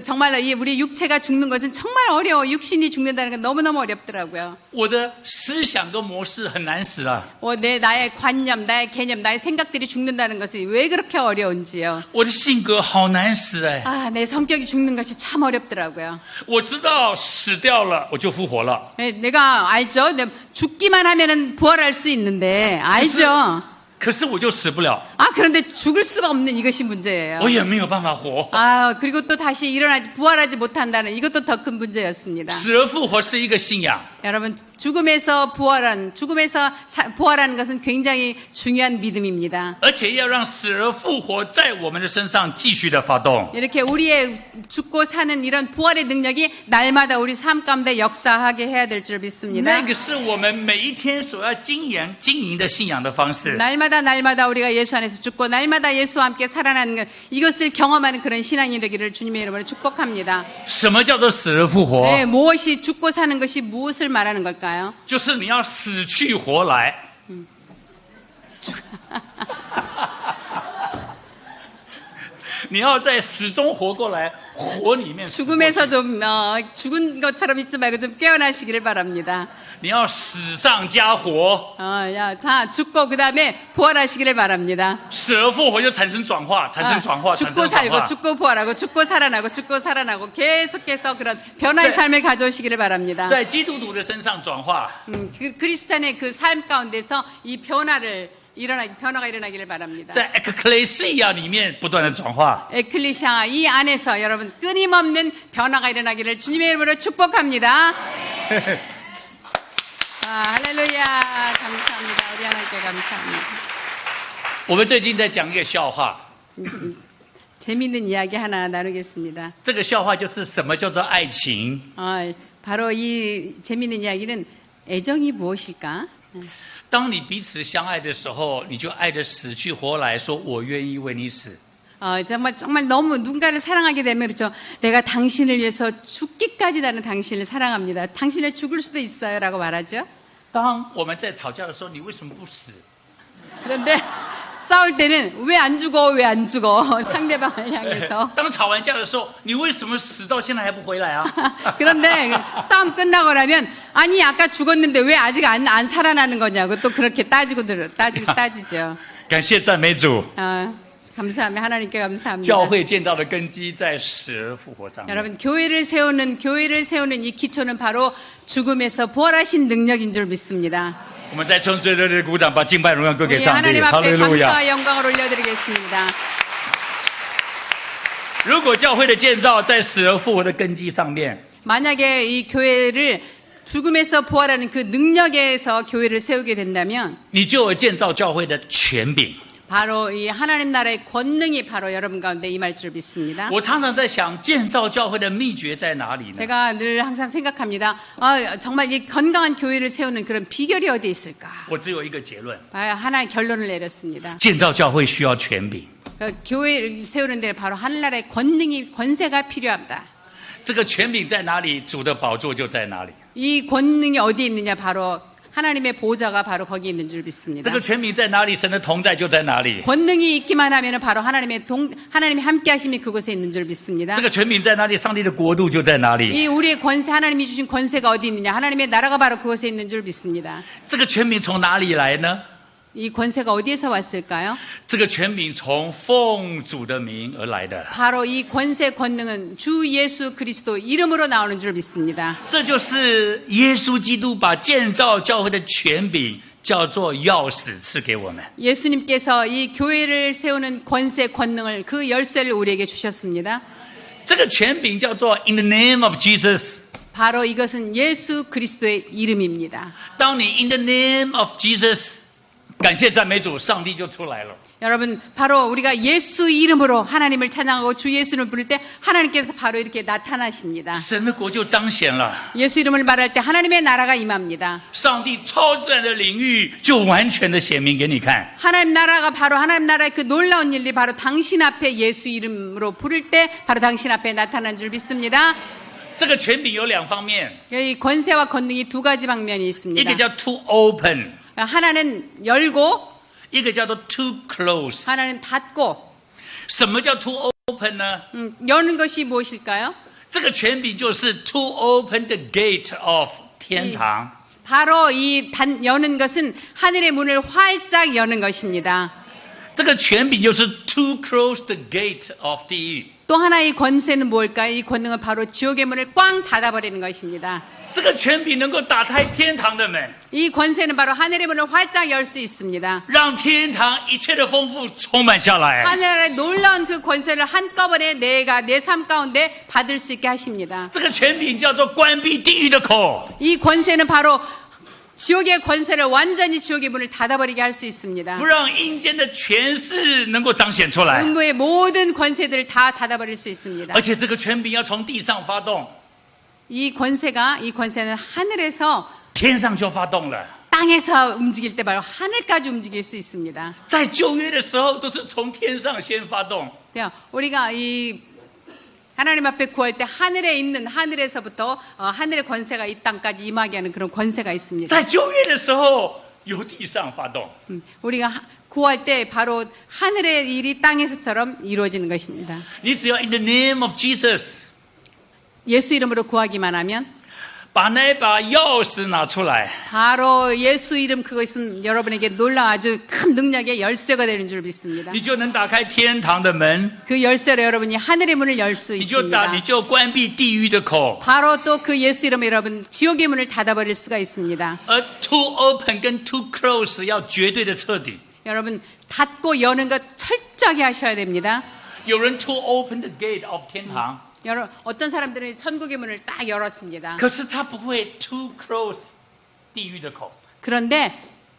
정말로 우리 육체가 죽는 것은 정말 어려워. 육신이 죽는다는 건 너무너무 어렵더라고요. 我的思想跟模式很难死啊， 나의 관념, 나의 개념, 나의 생각들이 죽는다는 것이 왜 그렇게 어려운지요. 我的性格好难死哎。 내 성격이 죽는 것이 참 어렵더라고요. 我知道死掉了我就复活了， 내가 알죠. 죽기만 하면은 부활할 수 있는데 알죠. 可是我就死不了， 그런데 죽을 수가 없는 이것이 문제예요. 我也没有办法活。 그리고 또 다시 부활하지 못한다는 이것도 더 큰 문제였습니다. 死而复活是一个信仰， 여러분 죽음에서 부활하는 것은 굉장히 중요한 믿음입니다. 而且要让死而复活在我们的身上继续的发动。 이렇게 우리의 죽고 사는 이런 부활의 능력이 날마다 우리 삶 가운데 역사하게 해야 될 줄 믿습니다. 那个是我们每一天所要经营的信仰的方式。 날마다 우리가 예수 안에서 죽고 날마다 예수와 함께 살아나는 것, 이것을 경험하는 그런 신앙이 되기를 주님의 이름으로 축복합니다. 什么叫做死而复活？ 무엇이 죽고 사는 것이 무엇을 말하는 걸까요? 就是你要死去活来。你要在死中活过来，活里面死过去。 죽음에서 좀 죽은 것처럼 있지 말고 좀 깨어나시기를 바랍니다. 你要死上加活， 자, 죽고 그 다음에 부활하시기를 바랍니다. 死而复活就产生转化，产生转化，产 죽고 生转 살고 化。 죽고 부활하고 죽고 살아나고 죽고 살아나고 계속해서 그런 변화의 삶을 가져오시기를 바랍니다. 在基督徒的身上转化， 그리스도인의 그 삶 가운데서 이 변화가 일어나기를 바랍니다. 在 ecclesia 里面不断的转化。 에클리시아 이 안에서 여러분 끊임없는 변화가 일어나기를 주님의 이름으로 축복합니다. 할렐루야. 감사합니다. 우리 하나님께 감사합니다. 我们最近在讲一个笑话， 재미있는 이야기 하나 나누겠습니다. 这个笑话就是什么叫做爱情？ 바로 이 재미있는 이야기는 애정이 무엇일까? 当你彼此相爱的时候，你就爱得死去活来，说我愿意为你死。 정말 너무 누군가를 사랑하게 되면 그렇죠. 내가 당신을 위해서 죽기까지 나는 당신을 사랑합니다. 당신을 죽을 수도 있어요라고 말하죠. 当我们在吵架的时候，你为什么不死？ 그런데 싸울 때는 왜 안 죽어 상대방을 향해서 当吵完架的时候，你为什么死到现在还不回来啊？ 그런데 싸움 끝나고 나면 아니 아까 죽었는데 왜 아직 안 살아나는 거냐고 또 그렇게 따지죠. 感谢赞美主， 감사합니다. 하나님께 감사합니다. 教会建造的根基在死而复活上面。 여러분 교회를 세우는 이 기초는 바로 죽음에서 부활하신 능력인 줄 믿습니다. 我们再从最热烈的鼓掌，把敬拜荣耀归给 우리 上帝。 하나님 哈 앞에 利路亚！ 감사와 영광을 올려드리겠습니다. 如果教会的建造在死而复活的根基上面， 만약에 이 교회를 죽음에서 부활하는 그 능력에서 교회를 세우게 된다면 你就有建造教会的权柄。 바로 이 하나님 나라의 권능이 바로 여러분 가운데 임할 줄 믿습니다. 我常常在想，建造教会的秘诀在哪里呢？ 제가 늘 항상 생각합니다. 정말 이 건강한 교회를 세우는 그런 비결이 어디에 있을까? 我只有一个结论： 하나의 결론을 내렸습니다. 建造教会需要权柄。 교회를 세우는 데 바로 하늘나라의 권세가 필요합니다. 这个权柄在哪里，主的宝座就在哪里。 이 권능이 어디에 있느냐 바로 하나님의 보좌가 바로 거기 있는 줄 믿습니다. 这个权柄在哪里，神的同在就在哪里。 권능이 있기만 하면 바로 하나님의 함께 하심이 그곳에 있는 줄 믿습니다. 这个权柄在哪里，上帝的国度就在哪里。 이 우리의 권세 하나님이 주신 권세가 어디 있느냐 하나님의 나라가 바로 그곳에 있는 줄 믿습니다. 这个权柄从哪里来呢？ 이 권세가 어디에서 왔을까요? 这个权柄从奉主的名而来的。 바로 이 권능은 주 예수 그리스도 이름으로 나오는 줄 믿습니다. 这就是耶稣基督把建造教会的权柄叫做钥匙赐给我们。 예수님께서 이 교회를 세우는 권능을 그 열쇠를 우리에게 주셨습니다. 这个权柄叫做 In the name of Jesus。 바로 이것은 예수 그리스도의 이름입니다. 当你 In the name of Jesus， 感谢赞美主，上帝就出来了。 여러분 바로 우리가 예수 이름으로 하나님을 찬양하고 주 예수를 부를 때 하나님께서 바로 이렇게 나타나십니다. 神的国就彰显了， 예수 이름을 말할 때 하나님의 나라가 임합니다. 上帝超自然的领域就完全的显明给你看。 하나님 나라의 그 놀라운 일이 바로 당신 앞에 예수 이름으로 부를 때 바로 당신 앞에 나타난 줄 믿습니다. 这个权柄有两方面， 이 권세와 권능이 두 가지 방면이 一 있습니다. 个叫 to open， 하나는 열고 一个叫做 to close。 하나는 닫고. 什么叫 to open 呢？ 여는 것이 무엇일까요? 这个权柄就是 to open the gate of 天堂。 바로 여는 것은 하늘의 문을 활짝 여는 것입니다. 这个权柄就是 to close the gate of 地狱。 또 하나의 권세는 뭘까요? 이 권능은 바로 지옥의 문을 꽝 닫아버리는 것입니다. 这个权柄能够打开天堂的门， 이 권세는 바로 하늘의 문을 활짝 열 수 있습니다. 让天堂一切的丰富充满下来。 하늘의 놀라운 그 권세를 한꺼번에 내가 내 삶 가운데 받을 수 있게 하십니다. 这个权柄叫做关闭地狱的口， 이 권세는 바로 지옥의 권세를 완전히 지옥의 문을 닫아버리게 할 수 있습니다. 不让阴间的权势能够彰显出来。 음부의 모든 권세들을 다 닫아버릴 수 있습니다. 而且这个权柄要从地上发动， 이 권세는 하늘에서 天上就发动了。 땅에서 움직일 때 바로 하늘까지 움직일 수 있습니다. 在旧约的时候，都是从天上先发动。 우리가 이 하나님 앞에 구할 때 하늘에서부터 하늘의 권세가 이 땅까지 임하게 하는 그런 권세가 있습니다. 在旧约的时候，由地上发动。 우리가 구할 때 바로 하늘의 일이 땅에서처럼 이루어지는 것입니다. 你只要 in the name of Jesus， 예수 이름으로 구하기만 하면 把那把钥匙拿出来。 바로 예수 이름 그것은 여러분에게 놀라운 아주 큰 능력의 열쇠가 되는 줄 믿습니다. 你就能打开天堂的门， 그 열쇠로 여러분이 하늘의 문을 열 수 你 있습니다. 就关闭地狱的口。 바로 또 그 예수 이름으로 여러분 지옥의 문을 닫아버릴 수가 있습니다. 而 to open 跟 to close 要绝对的彻底。 여러분 닫고 여는 것 철저하게 하셔야 됩니다. 有人 to open the gate of 天堂， 어떤 사람들은 천국의 문을 딱 열었습니다. 可是他不会 to close 地狱的口。 그런데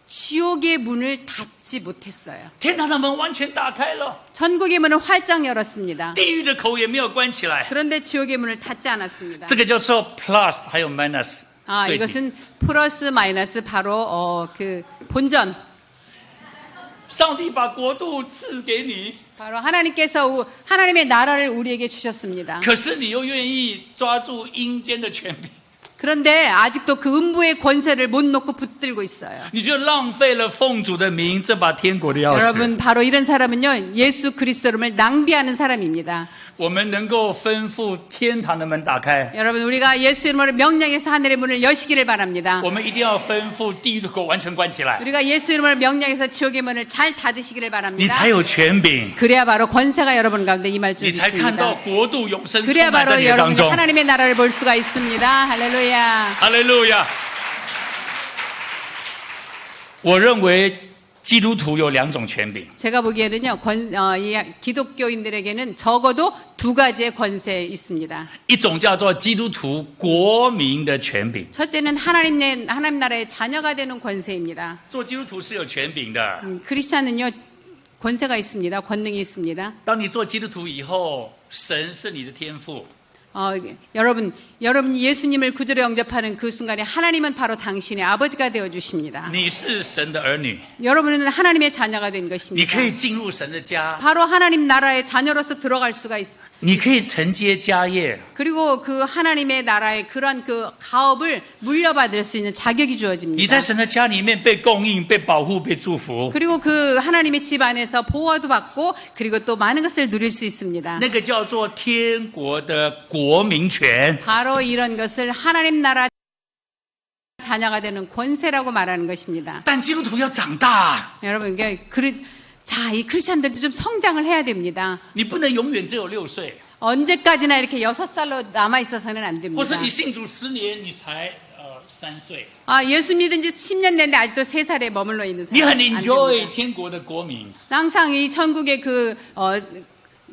지옥의 문을 닫지 못했어요. 天堂的门完全打开了， 천국의 문은 활짝 열었습니다. 地狱的口也没有关起来。 그런데 지옥의 문을 닫지 않았습니다. 这个叫做 plus 还有 minus。 아, 对比 이것은 플러스 마이너스 바로 그 본전. 上帝把国度赐给你， 바로 하나님께서 하나님의 나라를 우리에게 주셨습니다. 可是你又愿意抓住阴间的权柄， 그런데 아직도 그 음부의 권세를 못 놓고 붙들고 있어요. 你就浪费了奉主的名这把天国的钥匙。 여러분 바로 이런 사람은요 예수 그리스도를 낭비하는 사람입니다. 我们能够吩咐天堂的门打开， 여러분 우리가 예수 이름으로 명령해서 하늘의 문을 여시기를 바랍니다. 我们一定要吩咐地狱的口完全关起来， 우리가 예수 이름으로 명령해서 지옥의 문을 잘 닫으시기를 你 바랍니다. 才有权柄， 그래야 바로 권세가 여러분 가운데 임할 줄 你才看到 믿습니다. 国度永生充 그래야 满在 바로 你的当 여러분이 中。 하나님의 나라를 볼 수가 있습니다. 할렐루야. 哈利路亚！我认为基督徒有两种权柄， 제가 보기에는요 이 기독교인들에게는 적어도 두 가지의 권세 있습니다. 一种叫做基督徒国民的权柄。 첫째는 하나님 나라의 자녀가 되는 권세입니다. 做基督徒是有权柄的。 크리스찬은요 권세가 있습니다. 권능이 있습니다. 当你做基督徒以后，神是你的天父， 여러분이 예수님을 구주로 영접하는 그 순간에 하나님은 바로 당신의 아버지가 되어 주십니다. 你是神的儿女， 여러분은 하나님의 자녀가 된 你 것입니다. 可以进入神的家， 바로 하나님 나라의 자녀로서 들어갈 수가 있습니다. 你可以承接家业， 그리고 그 하나님의 나라의 그런 그 가업을 물려받을 수 있는 자격이 你 주어집니다. 在神的家里面被供应、被保护、被祝福， 그리고 그 하나님의 집 안에서 보호도 받고 그리고 또 많은 것을 누릴 수 있습니다. 那个叫做天国的国民权。 바로 이런 것을 하나님 나라 자녀가 되는 권세라고 말하는 것입니다. 但基督徒要长大， 여러분, 이 크리스찬들도 좀 성장을 해야 됩니다. 你不能永远只有6岁， 언제까지나 이렇게 6살로 남아 있어서는 안 或 됩니다. 是你信主10年，你才3岁， 예수 믿은 지 10년 됐는데 아직도 3살에 머물러 있는 你 사람 很안 enjoy 됩니다. 天国的国民， 항상 이 천국의 그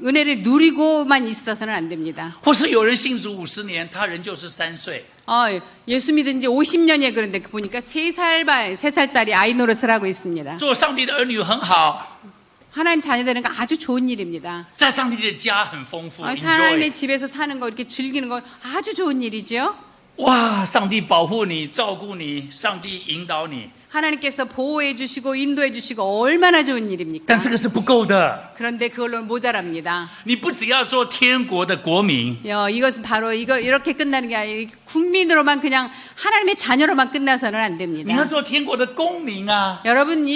은혜를 누리고만 있어서는 안 됩니다. 或是有人信主50年，他仍旧是3岁。 예수 믿은 지 50년이에요. 그런데 보니까 3살짜리 아이 노릇을 하고 있습니다. 做上帝的儿女很好， 하나님 자녀 되는 거 아주 좋은 일입니다. 在上帝的家很丰富 하나님의 ，enjoy。 집에서 사는 거 이렇게 즐기는 거 아주 좋은 일이죠. 哇，上帝保护你、照顾你，上帝引导你， 하나님께서 보호해 주시고 인도해 주시고 얼마나 좋은 일입니까? 但这个是不够的。 그런데 그걸로 모자랍니다. 你不只要做天国的国民， 이것은 바로 이렇게 끝나는 게 아니라 국민으로만 그냥 하나님의 자녀로만 끝나서는 안 你要 됩니다. 做天国的公民啊！ 여러분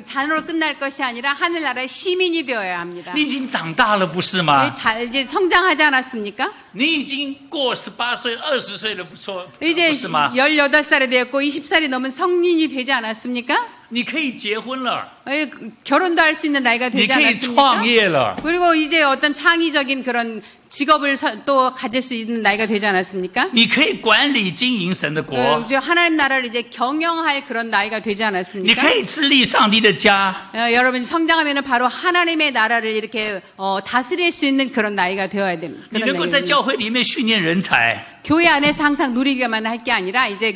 자녀로 끝날 것이 아니라 하늘나라의 시민이 되어야 합니다. 你已经长大了，不是吗？ 이제 성장하지 않았습니까? 你已经过18岁、20岁了，不错， 이제 不是吗？ 18살이 되었고 20살이 넘은 성인이 되지 않았습니까? 你可以结婚了， 결혼도 할 수 있는 나이가 你 되지 可以 않았습니까? 创业了， 그리고 이제 어떤 창의적인 그런 직업을 또 가질 수 있는 나이가 되지 않았습니까? 你可以管理经营神的国， 이제 하나님 나라를 이제 경영할 그런 나이가 되지 你 않았습니까? 可以治理上帝的家， 여러분 성장하면 바로 하나님의 나라를 이렇게 다스릴 수 있는 그런 나이가 되어야 됩니다. 你能够在教会里面训练人才。 교회 안에서 항상 누리기만 할 게 아니라 이제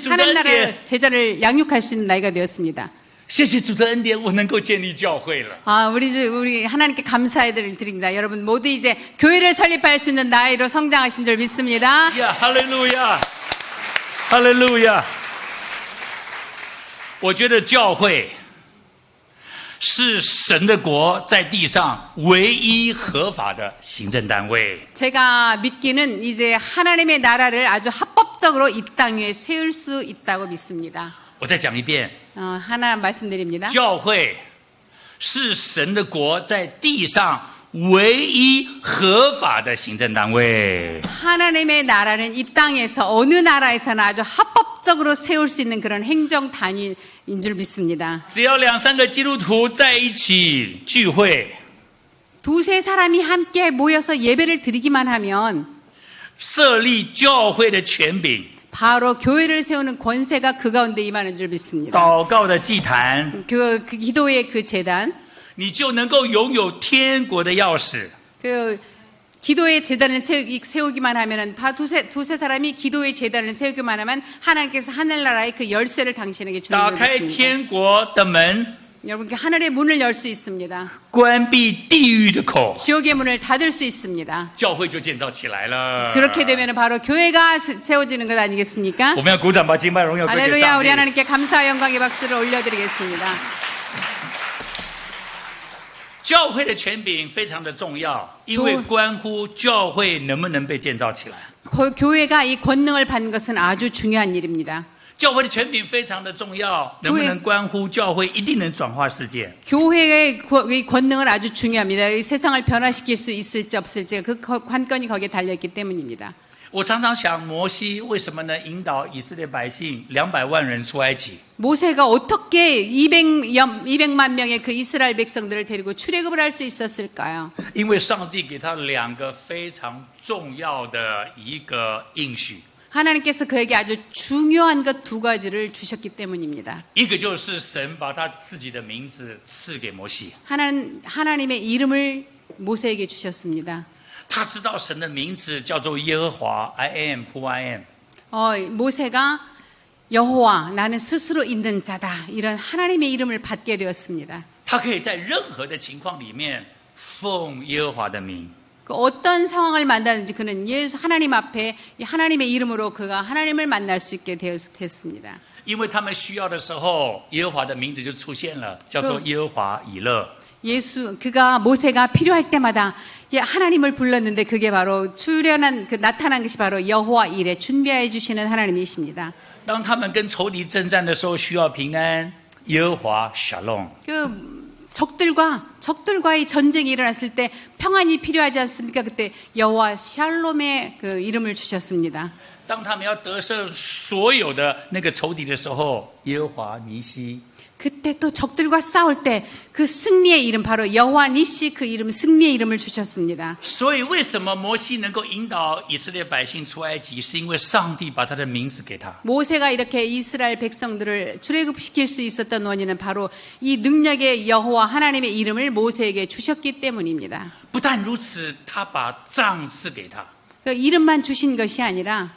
하나님 나라를 제자를 양육할 수 있는 나이가 되었습니다. 谢谢主的恩典，我能够建立教会了。 우리 하나님께 감사의 드립니다. 여러분 모두 이제 교회를 설립할 수 있는 나이로 성장하신 줄 믿습니다. 呀，哈利路亚，哈利路亚！我觉得教会是神的国在地上唯一合法的行政单位。 제가 믿기는 이제 하나님의 나라를 아주 합법적으로 이 땅 위에 세울 수 있다고 믿습니다. 我再讲一遍， 하나 말씀드립니다. 教会是神的国在地上唯一合法的行政单位。 하나님의 나라는 이 땅에서 어느 나라에서나 아주 합법적으로 세울 수 있는 그런 행정 단위인 줄 믿습니다. 只要2、3个基督徒在一起聚会， 두세 사람이 함께 모여서 예배를 드리기만 하면 设立教会的权柄， 바로 교회를 세우는 권세가 그 가운데 임하는 줄 믿습니다. 祷告的祭坛， 그 기도의 그 재단, 你就能够拥有天国的钥匙。 그 기도의 재단을 세우기만 하면은 두세 사람이 기도의 재단을 세우기만 하면 하나님께서 하늘나라의 그 열쇠를 당신에게 주는 打 줄 开 믿습니다. 天国的门， 여러분께 하늘의 문을 열 수 있습니다. 关闭地狱的口， 지옥의 문을 닫을 수 있습니다. 教会就建造起来了。 그렇게 되면 바로 교회가 세워지는 것 아니겠습니까? 我们要鼓掌，把敬拜荣耀归给 할렐루야, 上 우리 帝。 하나님께 감사와 영광의 박수를 올려드리겠습니다. 教会的权柄非常的重要，因为关乎教会能不能被建造起来。 교회가 이 권능을 받는 것은 아주 중요한 일입니다. 教会的权柄非常的重要，能不能关乎教会一定能转化世界。 교회의 이 권능은 아주 중요합니다. 이 세상을 변화시킬 수 있을지 없을지 그 관건이 거기에 달려있기 때문입니다. 我常常想，摩西为什么能引导以色列百姓200万人出埃及？ 모세가 어떻게 200만 명의 그 이스라엘 백성들을 데리고 출애굽을 할 수 있었을까요? 因为上帝给他2个非常重要的一个应许， 하나님께서 그에게 아주 중요한 것 2가지를 주셨기 때문입니다. 一个就是神把他自己的名字赐给摩西， 하나님의 이름을 모세에게 주셨습니다. 他知道神的名字叫做耶和华 I am who I am。 모세가 여호와 나는 스스로 있는 자다 이런 하나님의 이름을 받게 되었습니다. 他可以在任何的情况里面奉耶和华的名。 그 어떤 상황을 만나든지 그는 하나님 앞에 하나님의 이름으로 그가 하나님을 만날 수 있게 됐습니다. 因为他们需要的时候，耶和华的名字就出现了，叫做耶和华以勒。 그가 모세가 필요할 때마다 하나님을 불렀는데 그게 바로 나타난 것이 바로 여호와 이레 준비해 주시는 하나님이십니다. 当他们跟仇敌征战的时候，需要平安，耶和华 샬롬。 적들과의 전쟁이 일어났을 때 평안이 필요하지 않습니까? 그때 여호와 샬롬의 그 이름을 주셨습니다. 当他们要得胜所有的那个仇敌的时候，耶和华尼西。 그때 또 적들과 싸울 때 그 승리의 이름 바로 여호와 니시 그 이름 승리의 이름을 주셨습니다. 所以为什么摩西能够引导以色列百姓出埃及，是因为上帝把他的名字给他。 모세가 이렇게 이스라엘 백성들을 출애굽시킬 수 있었던 원인은 바로 이 능력의 여호와 하나님의 이름을 모세에게 주셨기 때문입니다. 不但如此，他把杖赐给他， 그 이름만 주신 것이 아니라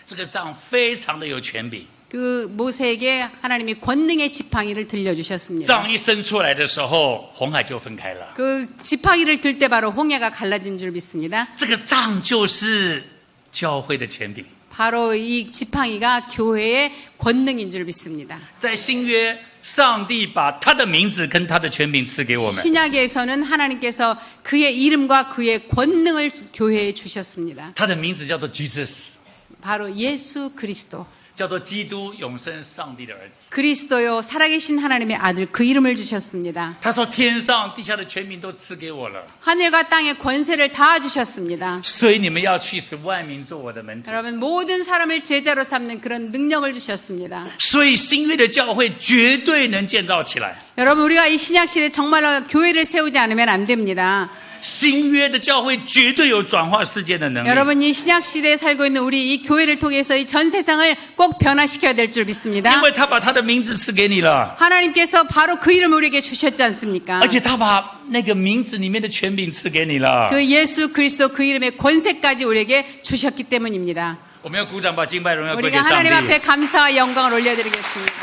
这个杖非常的有权柄。 그 모세에게 하나님이 권능의 지팡이를 들려주셨습니다. 杖一伸出来的时候，红海就分开了。 그 지팡이를 들 때 바로 홍해가 갈라진 줄 믿습니다. 这个杖就是教会的权柄。 바로 이 지팡이가 교회의 권능인 줄 믿습니다. 在新约，上帝把他的名字跟他的权柄赐给我们。 신약에서는 하나님께서 그의 이름과 그의 권능을 교회에 주셨습니다. 他的名字叫做 Jesus， 바로 예수 그리스도. 叫做基督永生上帝的儿子。 그리스도요 살아계신 하나님의 아들 그 이름을 주셨습니다. 他说：“天上地下的权柄都赐给我了， 하늘과 땅의 권세를 다 주셨습니다. 所以你们要去使万民做我的门徒。 여러분 모든 사람을 제자로 삼는 그런 능력을 주셨습니다. 所以新约的教会绝对能建造起来。 여러분 우리가 이 신약 시대 정말로 교회를 세우지 않으면 안 됩니다. 新约的教会绝对有转化世界的能力。 여러분 이 신약 시대에 살고 있는 우리 이 교회를 통해서 이 전 세상을 꼭 변화시켜야 될 줄 믿습니다. 因为他把他的名字赐给你了， 하나님께서 바로 그 이름을 우리에게 주셨지 않습니까? 而且他把那个名字里面的权柄赐给你了。 그 예수 그리스도 그 이름의 권세까지 우리에게 주셨기 때문입니다. 我们要鼓掌，把敬拜荣耀归给 우리가 上 하나님 帝。 앞에 감사와 영광을 올려드리겠습니다.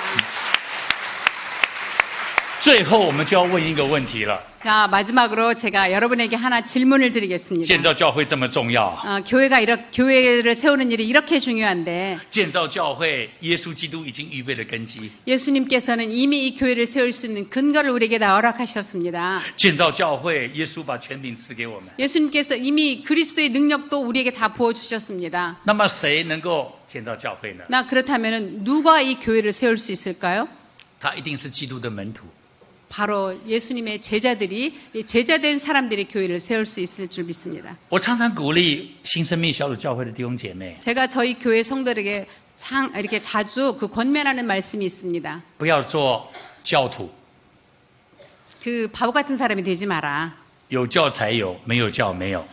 最后，我们就要问一个问题了： 자 마지막으로 제가 여러분에게 하나 질문을 드리겠습니다. 建造教会这么重要， 교회를 세우는 일이 이렇게 중요한데 建造教会，耶稣基督已经预备了根基。 예수님께서는 이미 이 교회를 세울 수 있는 근거를 우리에게 다 허락하셨습니다. 建造教会，耶稣把权柄赐给我们。 예수님께서 이미 그리스도의 능력도 우리에게 다 부어주셨습니다. 那么谁能够建造教会呢？ 그렇다면 누가 이 교회를 세울 수 있을까요? 他一定是基督的门徒。 바로 예수님의 제자들이 제자된 사람들이 교회를 세울 수 있을 줄 믿습니다. 我常常鼓励新生命小组教会的弟兄姐妹， 제가 저희 교회 성도들에게 이렇게 자주 그 권면하는 말씀이 있습니다. 不要做教徒， 그 바보 같은 사람이 되지 마라. 有教才有，没有教没有。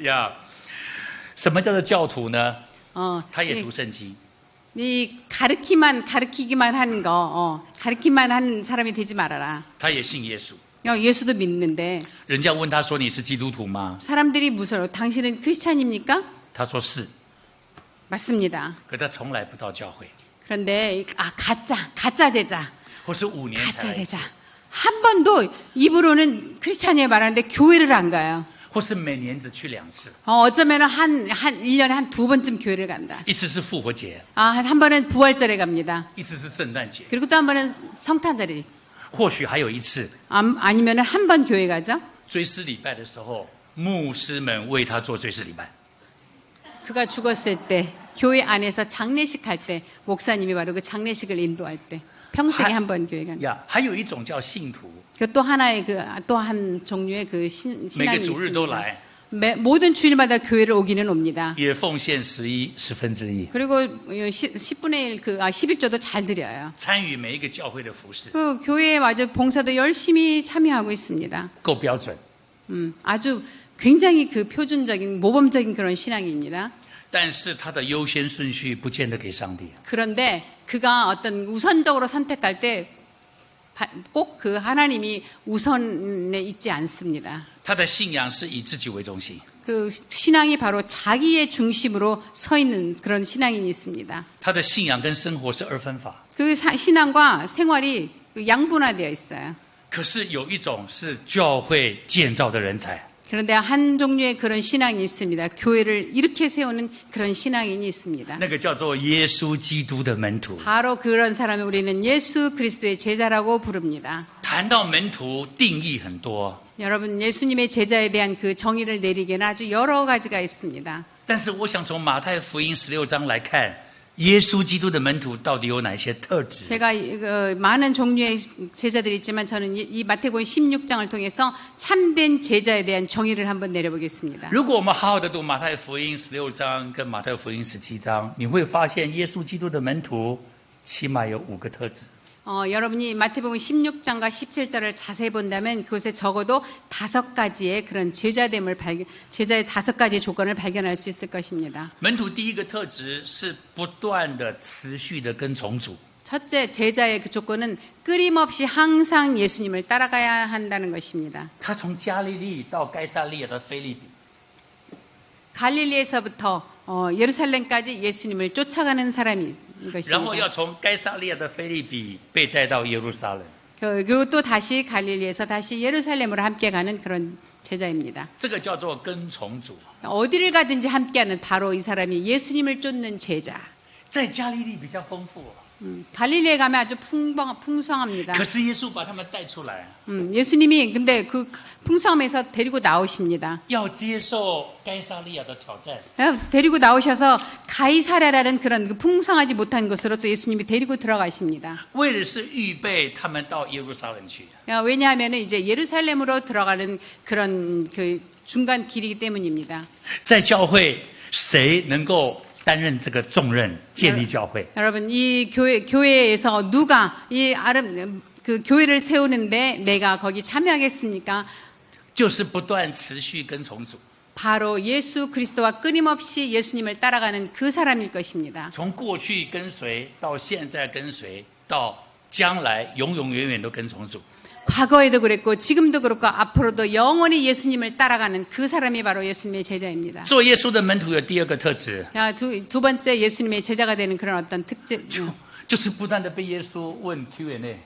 呀，什么叫做教徒呢？ 他也读圣经， 이 가르치기만 하는 거, 가르치기만 하는 사람이 되지 말아라. 他也信耶稣。 예수도 믿는데 人家问他说：“你是基督徒吗 사람들이 무서워. 당신은 크리스찬입니까? ？”他说是， 맞습니다. 可他从来不到教会， 그런데 가짜 제자, 或是5年才 가짜 来一次， 제자. 한 번도 입으로는 크리스찬이에 말하는데 교회를 안 가요. 或是每年只去2次， 어쩌면 한 1년에 한 2번쯤 교회를 간다. 一次是复活节， 한 번은 부활절에 갑니다. 一次是圣诞节， 그리고 또 한 번은 성탄절에. 或许还有一次 아니면 한 번 교회 가죠. 追思礼拜的时候，牧师们为他做追思礼拜。 그가 죽었을 때 교회 안에서 장례식 할 때 목사님이 바로 그 장례식을 인도할 때 평생에 한 번 교회 가는. 呀，还有一种叫信徒， 또 하나의 또 한 종류의 그 每 신앙이 个主日都 있습니다. 来， 모든 주일마다 교회를 오기는 옵니다. 也奉献10%， 그리고 10분의 1 11조도 잘 드려요. 参与每一个教会的服饰， 그 교회에 마저 봉사도 열심히 참여하고 있습니다. 够标准。 아주 굉장히 그 표준적인 모범적인 그런 신앙입니다. 但是他的优先顺序不见得给上帝。 그런데 그가 어떤 우선적으로 선택할 때 꼭 그 하나님이 우선에 있지 않습니다. 他的信仰是以自己为中心， 그 신앙이 바로 자기의 중심으로 서 있는 그런 신앙인이 있습니다. 他的信仰跟生活是二分法。 그 신앙과 생활이 양분화되어 있어요. 可是有一种是教会建造的人才， 그런데 한 종류의 그런 신앙이 있습니다. 교회를 이렇게 세우는 그런 신앙인이 있습니다. 那个叫做耶稣基督的门徒。 바로 그런 사람을 우리는 예수 그리스도의 제자라고 부릅니다. 谈到门徒，定义很多， 여러분 예수님의 제자에 대한 그 정의를 내리기에는 아주 여러 가지가 있습니다. 但是我想从马太福音16章来看，耶稣基督的门徒到底有哪些特质？ 제가 많은 종류의 제자들이 있지만 저는 이 마태복음 16장을 통해서 참된 제자에 대한 정의를 한번 내려보겠습니다. 如果我们好好的读马太福音16章跟马太福音17章，你会发现耶稣基督的门徒起码有5个特质。 여러분이 마태복음 16장과 17절을 자세히 본다면 그곳에 적어도 5가지의 그런 제자의 5가지 조건을 발견할 수 있을 것입니다. 门徒第一个特质是不断的、持续的跟从主。 첫째 제자의 그 조건은 끊임없이 항상 예수님을 따라가야 한다는 것입니다. 他从加利利到该撒利亚的腓利比， 갈릴리에서부터 예루살렘까지 예수님을 쫓아가는 사람이 然后要 것입니다. 从该撒利亚的腓利比被带到耶路撒冷。 그리고 또 다시 갈릴리에서 다시 예루살렘으로 함께 가는 그런 제자입니다. 这个叫做跟从主。 어디를 가든지 함께하는 바로 이 사람이 예수님을 쫓는 제자. 在加利利比较丰富， 갈릴리에 가면 아주 풍성합니다. 可是耶稣把他们带出来， 예수님이 근데 그 풍성함에서 데리고 나오십니다. 要接受该撒利亚的挑战。 데리고 나오셔서 가이사랴라는 그런 그 풍성하지 못한 곳으로 또 예수님이 데리고 들어가십니다. 为的是预备他们到耶路撒冷去。 왜냐하면 이제 예루살렘으로 들어가는 그런 그 중간 길이기 때문입니다. 在教会，谁能够担任这个重任，建立教会？ 여러분 이 교회에서 누가 그 교회를 세우는데 내가 거기 참여하겠습니까? 就是不断持续跟从主， 바로 예수 그리스도와 끊임없이 예수님을 따라가는 그 사람일 것입니다. 从过去跟随到现在跟随，到将来永永远远都跟从主。 과거에도 그랬고 지금도 그렇고 앞으로도 영원히 예수님을 따라가는 그 사람이 바로 예수님의 제자입니다. 做耶稣的门徒有第二个特质， 두 번째 예수님의 제자가 되는 그런 어떤 특질. 就是不断的被耶稣问 Q&A。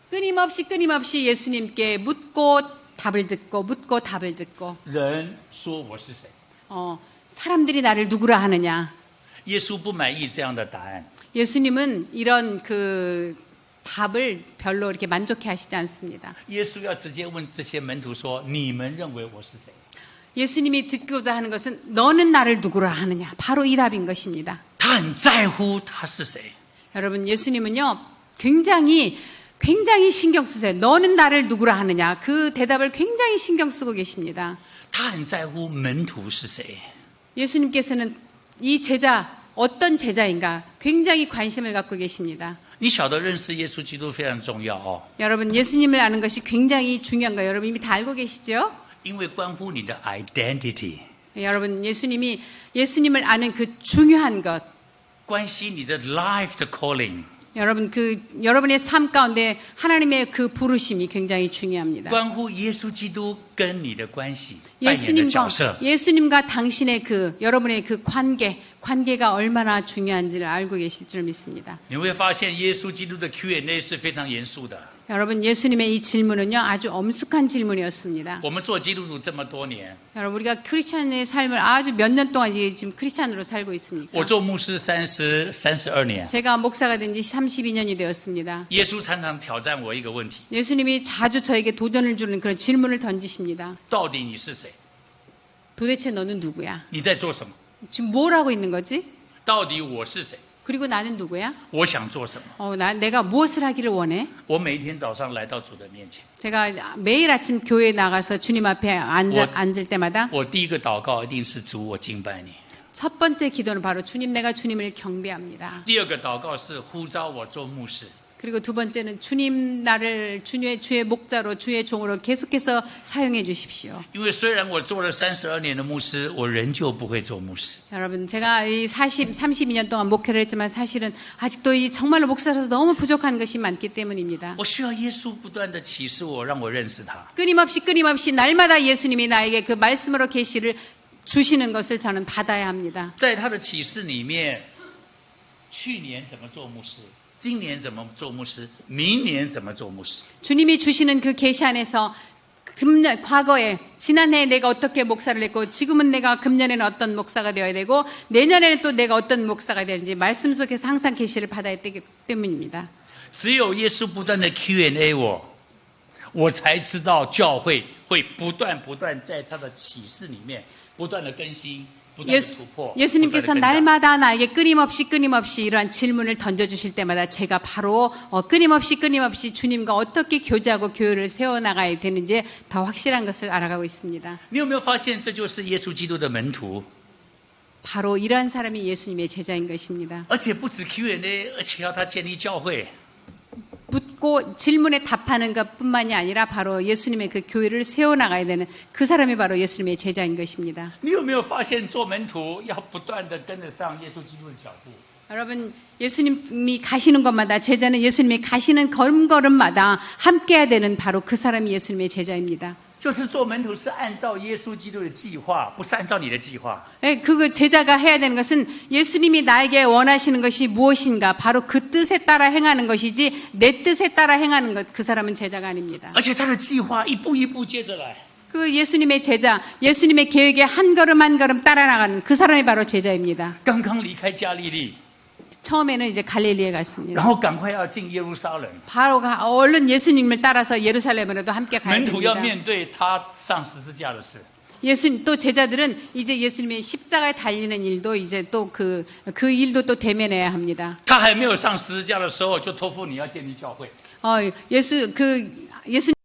끊임없이 예수님께 묻고 답을 듣고 묻고 답을 듣고 人说我是谁？ 사람들이 나를 누구라 하느냐. 耶稣不满意这样的答案， 예수님은 이런 그 답을 별로 이렇게 만족해 하시지 않습니다. 耶稣要直接问这些门徒说：“你们认为我是谁？” 예수님이 듣고자 하는 것은 너는 나를 누구라 하느냐. 바로 이 답인 것입니다. 他他很在乎他是谁。 여러분, 예수님은요, 굉장히 신경 쓰세요. 너는 나를 누구라 하느냐. 그 대답을 굉장히 신경 쓰고 계십니다. 他很在乎门徒是谁。 예수님께서는 이 제자, 어떤 제자인가 굉장히 관심을 갖고 계십니다. 你晓得认识耶稣基督非常重要哦， 여러분, 예수님을 아는 것이 굉장히 중요한 거예요. 여러분 이미 다 알고 계시죠? 因为关乎你的 identity， 여러분, 예수님을 아는 그 중요한 것, 关系你的 life 的 calling， 여러분 여러분의 삶 가운데 하나님의 그 부르심이 굉장히 중요합니다. 关乎耶稣基督跟你的关系扮演的角色。 예수님과 당신의 여러분의 그 관계가 얼마나 중요한지를 알고 계실 줄 믿습니다. 你会发现耶稣基督的 Q&A 是非常严肃的。 여러분, 예수님의 이 질문은요, 아주 엄숙한 질문이었습니다. 我们做基督徒这么多年， 여러분, 우리가 크리스찬의 삶을 아주 몇 년 동안 지금 크리스찬으로 살고 있습니까? 我做牧师32年， 제가 목사가 된 지 32년이 되었습니다. 耶稣常常挑战我一个问题： 예수님이 자주 저에게 도전을 주는 그런 질문을 던지십니다. 到底你是谁？ 도대체 너는 누구야? 你在做什么？ 지금 뭘 하고 있는 거지? 到底我是谁？ 그리고 나는 누구야? 我想做什么？ 내가 무엇을 하기를 원해? 我每一天早上来到主的面前， 제가 매일 아침 교회에 나가서 주님 앞에 앉을 때마다 我第一个祷告一定是主，我敬拜你。 첫 번째 기도는 바로 주님, 내가 주님을 경배합니다. 第二个祷告是呼召我做牧师。 그리고 두 번째는 주님 나를 주의 목자로 주의 종으로 계속해서 사용해 주십시오. 因为虽然我做了32年的牧师，我仍旧不会做牧师。 여러분, 제가 이 32년 동안 목회를 했지만 사실은 아직도 이 정말로 목사로서 너무 부족한 것이 많기 때문입니다. 我需要耶稣不断的启示我，让我认识他。 끊임없이 날마다 예수님이 나에게 그 말씀으로 계시를 주시는 것을 저는 받아야 합니다. 在他的启示里面，去年怎么做牧师，今年怎么做牧师，明年怎么做牧师。 주님이 주시는 그 계시 안에서 과거에 지난해 내가 어떻게 목사를 했고 지금은 내가 금년에는 어떤 목사가 되어야 되고 내년에는 또 내가 어떤 목사가 되는지 말씀 속에서 항상 계시를 받아야 되기 때문입니다. 只有耶稣不断的 Q&A 我才知道教会会不断在他的启示里面不断的更新，不断的突破。 예수님께서 날마다 나에게 끊임없이 이러한 질문을 던져주실 때마다 제가 바로 끊임없이 주님과 어떻게 교제하고 교회를 세워나가야 되는지 더 확실한 것을 알아가고 있습니다. 你有没有发现这就是耶稣基督的门徒？ 바로 이러한 사람이 예수님의 제자인 것입니다. 而且不止 Q&A， 而且要他建立教会。 묻고 질문에 답하는 것뿐만이 아니라 바로 예수님의 그 교회를 세워나가야 되는 그 사람이 바로 예수님의 제자인 것입니다. 你有没有发现做门徒要不断的跟得上耶稣基督的脚步？ 여러분, 예수님이 가시는 곳마다 제자는 예수님이 가시는 걸음걸음마다 함께해야 되는 바로 그 사람이 예수님의 제자입니다. 就是做门徒是按照耶稣基督的计划，不是按照你的计划。 그 제자가 해야 되는 것은 예수님이 나에게 원하시는 것이 무엇인가 바로 그 뜻에 따라 행하는 것이지 내 뜻에 따라 행하는 것, 그 사람은 제자가 아닙니다. 而且他的计划一步一步接着来。 그 예수님의 제자, 예수님의 계획에 한 걸음 한 걸음 따라 나가는 그 사람이 바로 제자입니다. 刚刚离开加利利， 처음에는 이제 갈릴리에 갔습니다. 然后赶快要进耶路撒冷， 바로 얼른 예수님을 따라서 예루살렘으로도 함께 가야 门徒要 됩니다. 面对他上十字架的事。 또 제자들은 이제 예수님의 십자가에 달리는 일도 이제 또 그 일도 또 대면해야 합니다. 他还没有上十字架的时候，就托付你要建立教会。 예수님이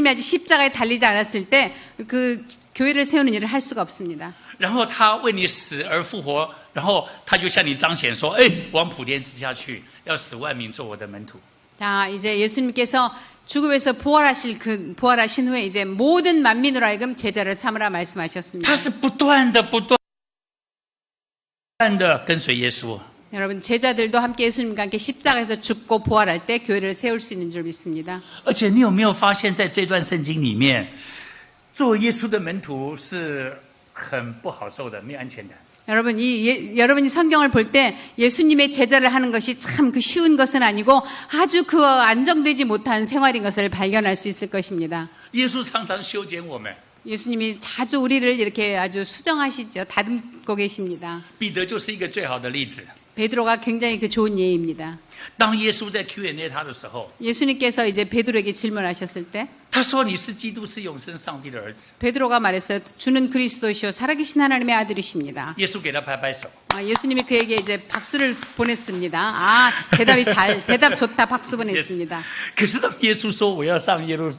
아직 십자가에 달리지 않았을 때 그 교회를 세우는 일을 할 수가 없습니다. 然后他为你死而復活，然后他就向你彰显说：“哎，往普天之下去，要使万民做我的门徒。” 자, 이제 예수님께서 죽음에서 부활하신 후에 이제 모든 만민으로 하여금 제자를 삼으라 말씀하셨습니다. 他是不断的跟随耶稣。 여러분, 제자들도 함께 예수님과 함께 십자가에서 죽고 부활할 때 교회를 세울 수 있는 줄 믿습니다. 而且你有没有发现，在这段圣经里面，做耶稣的门徒是很不好受的，没有安全感。 여러분이 성경을 볼 때 예수님의 제자를 하는 것이 참 그 쉬운 것은 아니고 아주 그 안정되지 못한 생활인 것을 발견할 수 있을 것입니다. 耶稣常常修剪我们， 예수님이 자주 우리를 이렇게 아주 수정하시죠. 다듬고 계십니다. 彼得就是一个最好的例子。 베드로가 굉장히 그 좋은 예입니다. 当耶稣在 Q&A 他的时候， 예수님께서 이제 베드로에게 질문하셨을 때 他说你是基督，是永生上帝的儿子。 베드로가 말했어요. 주는 그리스도시요 살아계신 하나님의 아들이십니다. 耶稣给他拍拍手， 예수님이 그에게 이제 박수를 보냈습니다. 아, 대답 좋다. 박수 보냈습니다. 可是当耶稣说我要上耶路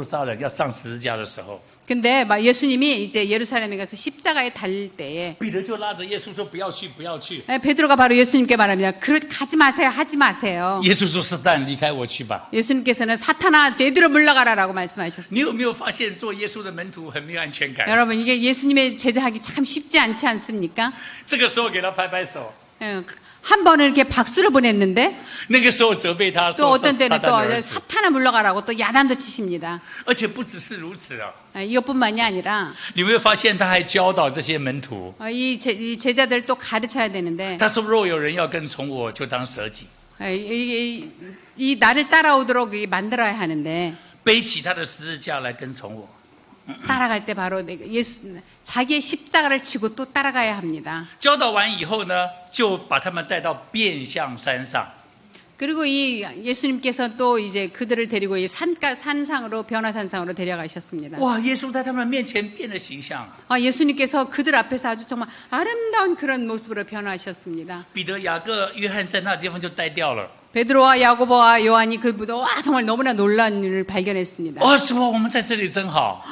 撒冷，要上十字架的时候， 근데 막 예수님이 이제 예루살렘에 가서 십자가에 달릴 때에 彼得就拉着耶稣说不要去，不要去。 베드로가 바로 예수님께 말합니다. 가지 마세요. 하지 마세요. 耶稣说撒旦离开我去吧。 예수님께서는 사탄아 내뒤로 물러가라라고 말씀하셨습니다. 你有没有发现做耶稣的门徒很没有安全感？ 여러분 이게 예수님의 제자하기 참 쉽지 않지 않습니까? 这个时候给他拍拍手， 한 번은 이렇게 박수를 보냈는데 那个时候责备他 또 说 어떤 是撒 때는 旦的 또 儿子。 사탄아 물러가라고 또 야단도 치십니다. 而且不只是如此啊， 이것뿐만이 아니라 你有没有发现他还教导这些门徒？ 이 제자들 또 가르쳐야 되는데 他说：“若有人要跟从我，就当舍己， 이 나를 따라오도록 만들어야 하는데 背起他的十字架来跟从我。 따라갈 때 바로 자기의 십자가를 치고 또 따라가야 합니다. 教导完以后呢，就把他们带到变相山上。 그리고 이 예수님께서 또 이제 그들을 데리고 이 산상으로 변화산상으로 데려가셨습니다. 哇！耶稣在他们面前变了形象。 예수님께서 그들 앞에서 아주 정말 아름다운 그런 모습으로 변화하셨습니다. 彼得、雅各、约翰在那地方就呆掉了。 베드로와 야고보와 요한이 정말 너무나 놀란 일을 발견했습니다. 主啊，我们在这里真好。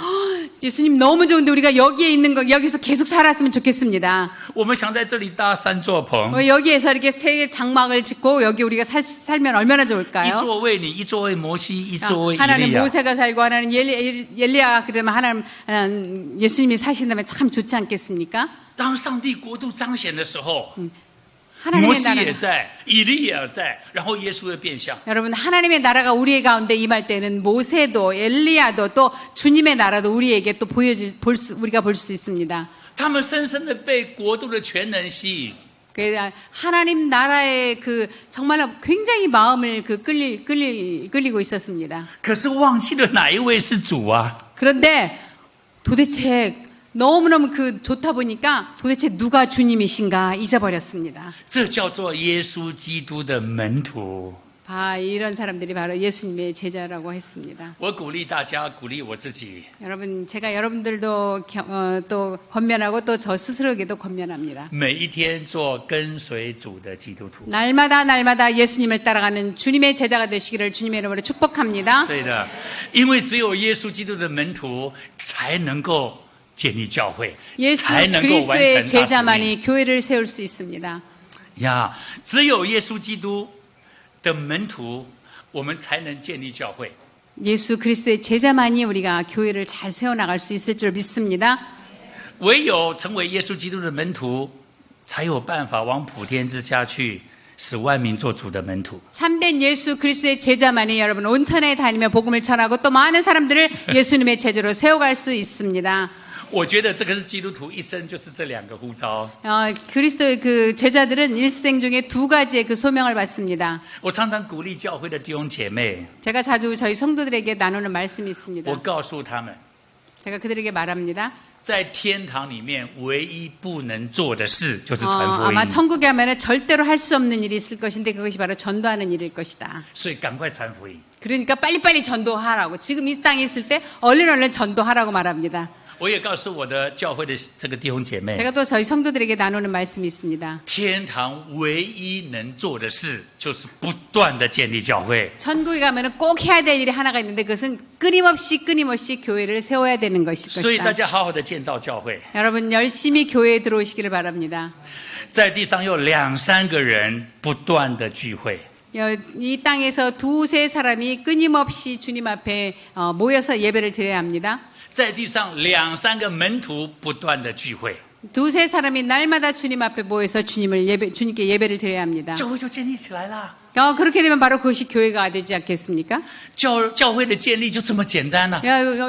예수님 너무 좋은데 우리가 여기서 계속 살았으면 좋겠습니다. 我们想在这里搭3座棚， 여기에서 이렇게 세 장막을 짓고 여기 우리가 살면 얼마나 一 좋을까요? 座为你，一座为摩西，一座为以 하나님 利亚。 모세가 살고 하나님 엘리야 그러면 하나님 예수님이 사신다면 참 좋지 않겠습니까? 当上帝国度彰显的时候， 하나님의 摩西 나라 也在，以利也在，然后耶稣的变相。 여러분 하나님의 나라가 우리의 가운데 임할 때는 모세도 엘리야도 또 주님의 나라도 우리에게 또 우리가 볼 수 있습니다. 他们深深的被国度的全能吸引。 하나님 나라의 그 정말로 굉장히 마음을 끌리고 있었습니다. 可是忘记了哪一位是主啊？ 그런데 도대체 너무너무 좋다 보니까 도대체 누가 주님이신가 잊어버렸습니다. 这叫做耶稣基督的门徒。 이런 사람들이 바로 예수님의 제자라고 했습니다. 我鼓励大家，鼓励我自己， 여러분 제가 여러분들도 또 권면하고 또 저 스스로에게도 권면합니다. 每一天做跟随主的基督徒。 날마다 예수님을 따라가는 주님의 제자가 되시기를 주님의 이름으로 축복합니다. 对的，因为只有耶稣基督的门徒才能够建立教会， 예수 才能够完成 그리스도의 大使命。 제자만이 교회를 세울 수 있습니다. 呀，只有耶稣基督的门徒，我们才能建立教会。 예수 그리스도의 제자만이 우리가 교회를 잘 세워나갈 수 있을 줄 믿습니다. 唯有成为耶稣基督的门徒，才有办法往普天之下去，使万民做主的门徒。 참된 예수 그리스도의 제자만이 여러분 온천에 다니며 복음을 전하고 또 많은 사람들을 예수님의 제자로 세워갈 수 있습니다. 我觉得这个是基督徒一生就是这2个呼召。 그리스도의 그 제자들은 일생 중에 2가지의 그 소명을 받습니다. 我常常鼓励教会的弟兄姐妹， 제가 자주 저희 성도들에게 나누는 말씀이 있습니다. 我告诉他们， 제가 그들에게 말합니다. 在天堂里面唯一不能做的事就是传福音。 아마 천국에 하면은 절대로 할 수 없는 일이 있을 것인데 그것이 바로 전도하는 일일 것이다. 所以赶快传福音。 그러니까 빨리빨리 전도하라고 지금 이 땅에 있을 때 얼른 전도하라고 말합니다. 我也告诉我的教会的这个弟兄姐妹， 제가 또 저희 성도들에게 나누는 말씀이 있습니다. 天堂唯一能做的事就是不断的建立教会。 천국에 가면은 꼭 해야 될 일이 하나가 있는데 그것은 끊임없이 교회를 세워야 되는 것일 所以大 것이다. 家好好的建造教会。 여러분 열심히 교회에 들어오시기를 바랍니다. 在地上有2、3个人不断的聚会， 이 땅에서 2-3 사람이 끊임없이 주님 앞에 모여서 예배를 드려야 합니다. 在地上2、3个门徒不断的聚会， 2-3 사람이 날마다 주님 앞에 모여서 주님께 예배를 드려야 합니다. 教会就建立起来了。 그렇게 되면 바로 그것이 교회가 되지 않겠습니까? 教会的建立就这么简单了。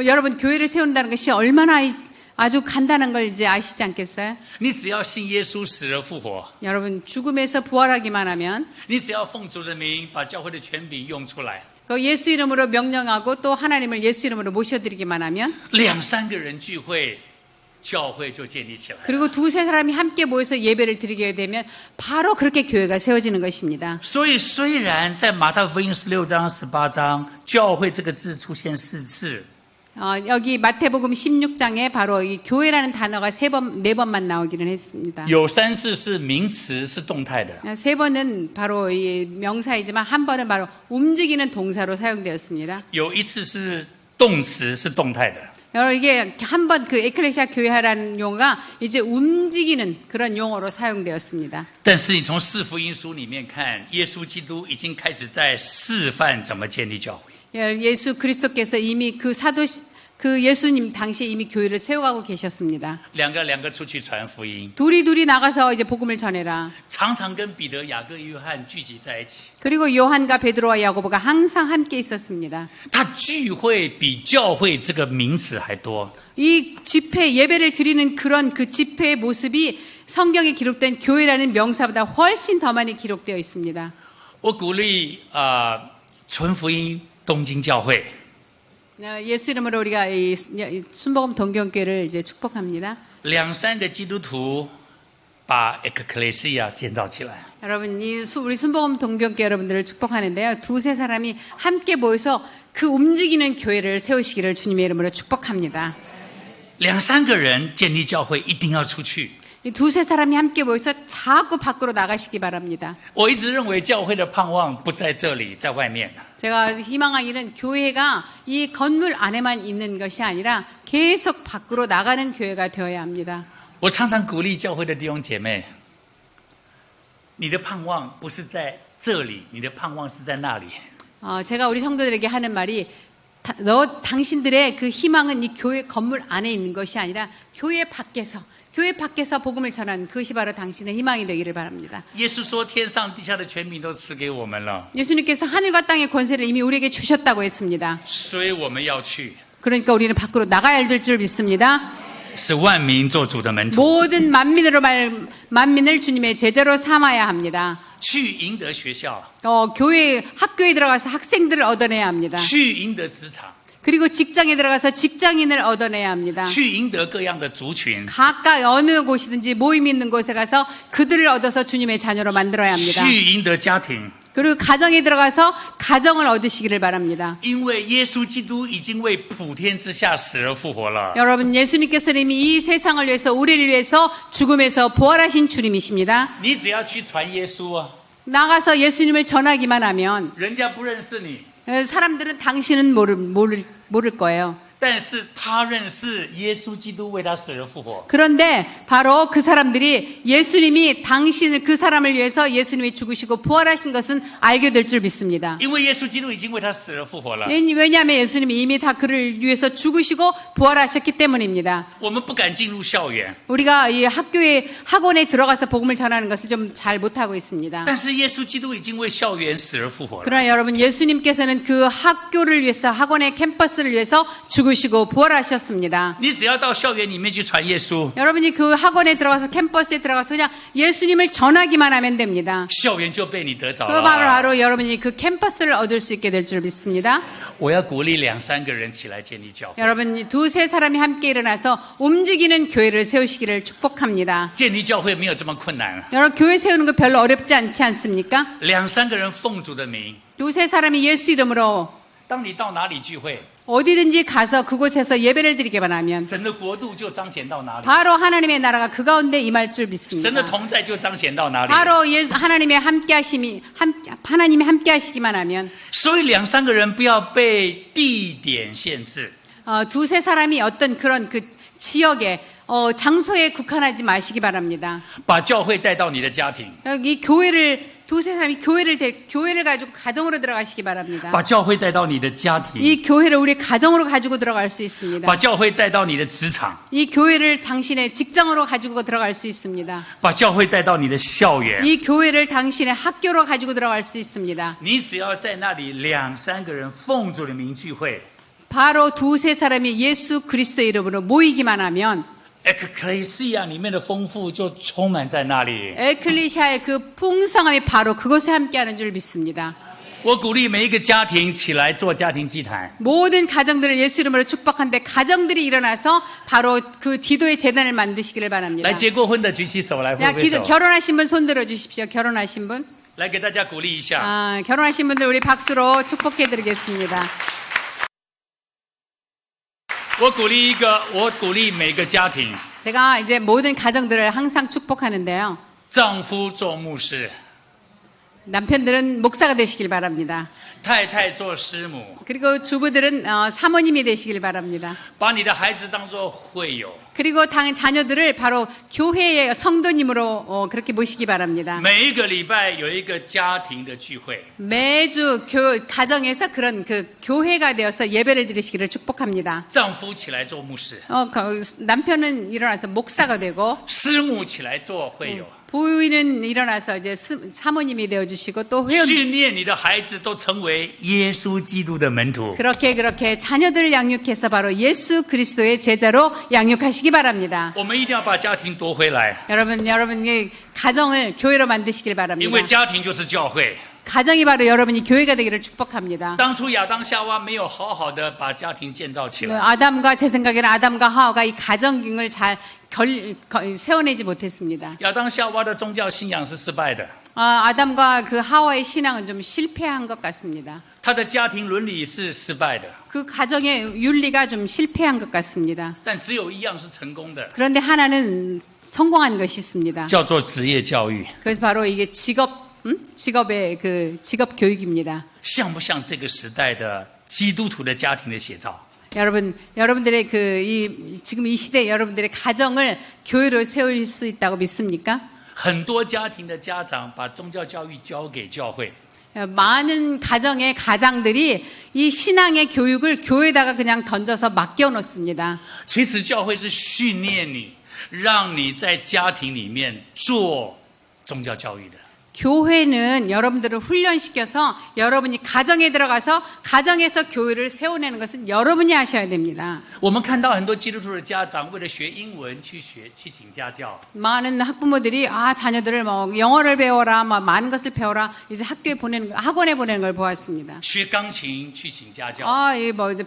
여러분 교회를 세운다는 것이 얼마나 아주 간단한 걸 이제 아시지 않겠어요? 你只要信耶稣死而复活， 여러분 죽음에서 부활하기만 하면 你只要奉主的名把教会的权柄用出来， 예수 이름으로 명령하고 또 하나님을 예수 이름으로 모셔드리기만 하면 2、3个人聚会，教会就建立起来了。 그리고 두세 사람이 함께 모여서 예배를 드리게 되면 바로 그렇게 교회가 세워지는 것입니다. 所以虽然在马太福音16章、18章，教会这个字出现4次， 여기 마태복음 16장에 바로 이 교회라는 단어가 네 번만 나오기는 했습니다. 有3次是名词，是动态的。 세 번은 바로 이 명사이지만 한 번은 바로 움직이는 동사로 사용되었습니다. 有1次是动词，是动态的。 여러분 이게 한 번 그 에클레시아 교회라는 용어가 이제 움직이는 그런 용어로 사용되었습니다. 但是你从4福音书里面看，耶稣基督已经开始在示范怎么建立教会。 예수 그리스도께서 이미 그 예수님 당시에 이미 교회를 세워가고 계셨습니다. 两个出去传福音， 둘이 나가서 이제 복음을 전해라. 常常跟彼得、雅各、约翰聚集在一起。 그리고 요한과 베드로와 야고보가 항상 함께 있었습니다. 他聚会比教会这个名词还多。 이 집회 예배를 드리는 그런 그 집회의 모습이 성경에 기록된 교회라는 명사보다 훨씬 더 많이 기록되어 있습니다. 我鼓励纯福音东京教会， 예수 이름으로 우리가 이 순복음 동경교회를 이제 축복합니다. 2-3个基督徒把 에클레시아建造起来。 여러분 우리 순복음 동경교회 여러분들을 축복하는데요. 두세 사람이 함께 모여서 그 움직이는 교회를 세우시기를 주님의 이름으로 축복합니다. 2-3个人建立教会一定要出去。 이 두세 사람이 함께 모여서 자꾸 밖으로 나가시기 바랍니다. 我一直认为教会的盼望不在这里，在外面。 제가 희망하기는 교회가 이 건물 안에만 있는 것이 아니라 계속 밖으로 나가는 교회가 되어야 합니다. 我常常鼓励教会的弟兄姐妹，你的盼望不是在这里，你的盼望是在那里。 제가 우리 성도들에게 하는 말이 당신들의 그 희망은 이 교회 건물 안에 있는 것이 아니라 교회 밖에서 복음을 전하는 그것이 바로 당신의 희망이 되기를 바랍니다. 耶稣说：“天上地下的权柄都赐给我们了， 예수님께서 하늘과 땅의 권세를 이미 우리에게 주셨다고 했습니다. 所以我们要去， 그러니까 우리는 밖으로 나가야 될 줄 믿습니다. 是万民做主的门徒， 모든 만민을 주님의 제자로 삼아야 합니다. 去赢得学校， 학교에 들어가서 학생들을 얻어내야 합니다. 去赢得职场， 그리고 직장에 들어가서 직장인을 얻어내야 합니다. 去赢得各样的族群， 각각 어느 곳이든지 모임 있는 곳에 가서 그들을 얻어서 주님의 자녀로 만들어야 합니다. 去赢得家庭。 그리고 가정에 들어가서 가정을 얻으시기를 바랍니다. 因为耶稣基督已经为普天之下死而复活了。 여러분 예수님께서 이미 이 세상을 위해서 우리를 위해서 죽음에서 부활하신 주님이십니다. 你只要去传耶稣啊， 나가서 예수님을 전하기만 하면 人家不认识你， 사람들은 당신은 모를 거예요. 但是他认识耶稣基督为他死而复活。 그런데 바로 그 사람들이 예수님이 그 사람을 위해서 예수님이 죽으시고 부활하신 것은 알게 될 줄 믿습니다. 因为耶稣基督已经为他死而复活了， 왜냐하면 예수님이 이미 다 그를 위해서 죽으시고 부활하셨기 때문입니다. 我们不敢进入校园， 우리가 이 학원에 들어가서 복음을 전하는 것을 좀 잘 못하고 있습니다. 但是耶稣基督已经为校园死而复活了。 그러나 여러분 예수님께서는 그 학교를 위해서 학원의 캠퍼스를 위해서 죽으시고 부활하셨습니다. 你只要到校园里面去传耶稣， 여러분이 그 학원에 들어가서 캠퍼스에 들어가서 그냥 예수님을 전하기만 하면 됩니다. 校园就被你得着 그 了。 바로 여러분이 그 캠퍼스를 얻을 수 있게 될 줄 믿습니다. 我要鼓励2-3个人起来建立教会。 여러분 두세 사람이 함께 일어나서 움직이는 교회를 세우시기를 축복합니다. 建立教会没有这么困难， 여러분 교회 세우는 거 별로 어렵지 않지 않습니까? 2-3个人奉主的名， 두세 사람이 예수 이름으로 当你到哪里聚会， 어디든지 가서 그곳에서 예배를 드리기만 하면 神的国度就彰显到哪里， 바로 하나님의 나라가 그 가운데 임할 줄 神的 믿습니다. 同在就彰显到哪里。 바로 하나님의 하나님이 함께 하시기만 하면 所以2-3个人不要被地点限制， 두세 사람이 어떤 그런 그 지역에 장소에 국한하지 마시기 바랍니다. 把教会带到你的家庭， 여기 두세 사람이 교회를 가지고 가정으로 들어가시기 바랍니다. 把教会带到你的家庭， 이 교회를 우리 가정으로 가지고 들어갈 수 있습니다. 把教会带到你的职场， 이 교회를 당신의 직장으로 가지고 들어갈 수 있습니다. 把教会带到你的校园。 이 교회를 당신의 학교로 가지고 들어갈 수 있습니다. 你只要在那里2-3个人奉主的名聚会， 바로 두세 사람이 예수 그리스도 이름으로 모이기만 하면 에클레시아里面的丰富就充满在那里。 에클리시아의 그 풍성함이 바로 그것에 함께하는 줄 믿습니다. 我鼓励每一个家庭起来做家庭祭坛。 모든 가정들을 예수 이름으로 축복한데 가정들이 일어나서 바로 그 기도의 재단을 만드시기를 바랍니다. 来结过婚的举起手来，挥 야, 挥手。 결혼하신 분 손 들어 주십시오. 결혼하신 분. 来给大家鼓励一下。 아, 결혼하신 분들 우리 박수로 축복해 드리겠습니다. 我鼓励每个家庭， 제가 이제 모든 가정들을 항상 축복하는데요. 丈夫做牧师， 남편들은 목사가 되시길 바랍니다. 太太做师母， 그리고 주부들은 사모님이 되시길 바랍니다. 把你的孩子当作会友。 그리고 자녀들을 바로 교회의 성도님으로 그렇게 모시기 바랍니다. 每一个礼拜有一个家庭的聚会， 매주 가정에서 그런 그 교회가 되어서 예배를 드리시기를 축복합니다. 丈夫起来做牧师， 남편은 일어나서 목사가 되고 师母起来做会友， 부인은 일어나서 이제 사모님이 되어주시고 또 회원 训练你的孩子都成为耶稣基督的门徒。 그렇게 자녀들을 양육해서 바로 예수 그리스도의 제자로 양육하시기 바랍니다. 我们一定要把家庭夺回来， 여러분의 가정을 교회로 만드시길 因 바랍니다. 为家庭就是教会。 가정이 바로 여러분이 교회가 되기를 축복합니다. 当初亚当夏娃没有好好的把家庭建造起来， 제 생각에는 아담과 하와가 이 가정을 잘 세워내지 못했습니다. 亚当夏娃的宗教信仰是失败的， 아담과 그 하와의 신앙은 좀 실패한 것 같습니다. 他的家庭伦理是失败的， 그 가정의 윤리가 좀 실패한 것 같습니다. 但只有一样是成功的， 그런데 하나는 성공한 것이 있습니다. 叫做职业教育。 그래서 바로 이게 직업의 그 직업 교육입니다. 像不像这个时代的基督徒的家庭的写照？ 여러분들의 지금 이 시대 여러분들의 가정을 교회로 세울 수 있다고 믿습니까? 很多家庭的家长把宗教教育交给教会， 많은 가정의 가장들이 이 신앙의 교육을 교회에다가 그냥 던져서 맡겨 놓습니다. 其实教会是训练你，让你在家庭里面做宗教教育的。 교회는 여러분들을 훈련시켜서 여러분이 가정에 들어가서 가정에서 교회를 세워내는 것은 여러분이 하셔야 됩니다. 我们看到很多基督徒的家长为了学英文去请家教， 많은 학부모들이 자녀들을 영어를 배워라, 많은 것을 배워라, 이제 학원에 보내는 걸 보았습니다. 学钢琴去请家教。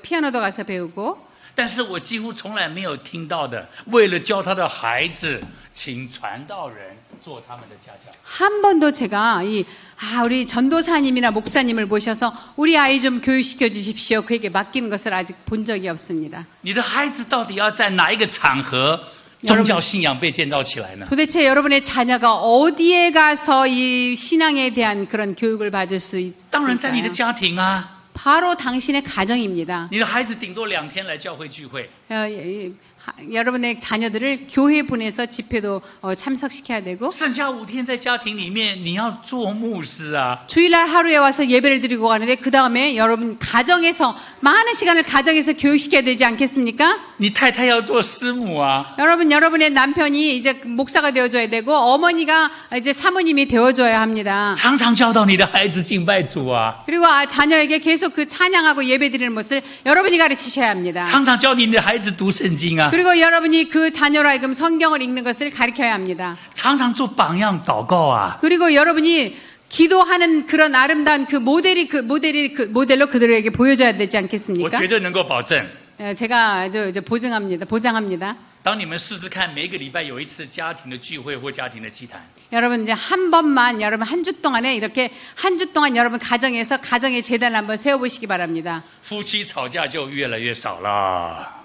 피아노도 가서 배우고. 但是我几乎从来没有听到的，为了教他的孩子，请传道人做他们的家教。 한 번도 제가 우리 전도사님이나 목사님을 모셔서 우리 아이 좀 교육시켜 주십시오. 그에게 맡기는 것을 아직 본 적이 없습니다. 你的孩子到底要在哪一个场合宗教信仰被建造起来呢？ 도대체 여러분의 자녀가 어디에 가서 이 신앙에 대한 그런 교육을 받을 수 当然在你的 있을까요? 家庭啊， 바로 당신의 가정입니다. 你的孩子顶多2天来教会聚会， 여러분의 자녀들을 교회 보내서 집회도 참석시켜야 되고 剩下5天在家庭里面你要做牧师啊。 주일날 하루에 와서 예배를 드리고 가는데 그 다음에 여러분 가정에서 많은 시간을 가정에서 교육시켜야 되지 않겠습니까? 你太太要做师母啊， 여러분의 남편이 이제 목사가 되어줘야 되고 어머니가 이제 사모님이 되어줘야 합니다. 常常教导你的孩子敬拜主啊， 그리고 자녀에게 계속 그 찬양하고 예배드리는 모습을 여러분이 가르치셔야 합니다. 常常教你的孩子读圣经啊， 그리고 여러분이 그 자녀로 하여금 성경을 읽는 것을 가르쳐야 합니다. 常常做榜样祷告啊。 그리고 여러분이 기도하는 그런 아름다운 모델로 그들에게 보여줘야 되지 我 않겠습니까? 绝对能够保证， 제가 보장합니다. 当你们试试看，每个礼拜有一次家庭的聚会或家庭的祭坛， 여러분 이제 한 번만 여러분 한 주 동안에 이렇게 한 주 동안 여러분 가정에서 가정의 재단을 한번 세워보시기 바랍니다. 夫妻吵架就越来越少了，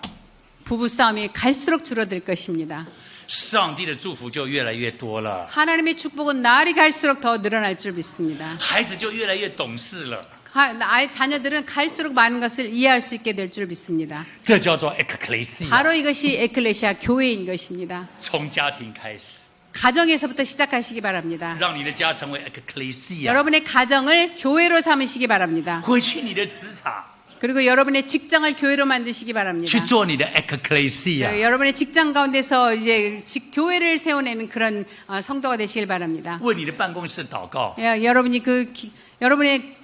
부부 싸움이 갈수록 줄어들 것입니다. 上帝的祝福就越来越多了， 하나님의 축복은 날이 갈수록 더 늘어날 줄 믿습니다. 孩子就越来越懂事了。 아이 자녀들은 갈수록 많은 것을 이해할 수 있게 될 줄 믿습니다. 这叫做 에클레시아， 바로 이것이 에클레시아 교회인 것입니다. 从家庭开始， 가정에서부터 시작하시기 바랍니다. 让你的家成为 에클레시아。 여러분의 가정을 교회로 삼으시기 바랍니다. 回去你的职场 그리고 여러분의 직장을 교회로 만드시기 바랍니다. 去做你的 에클레시아。 여러분의 직장 가운데서 이제 교회를 세워내는 그런 성도가 되시길 바랍니다. 为你的办公室祷告， 여러분이 여러분의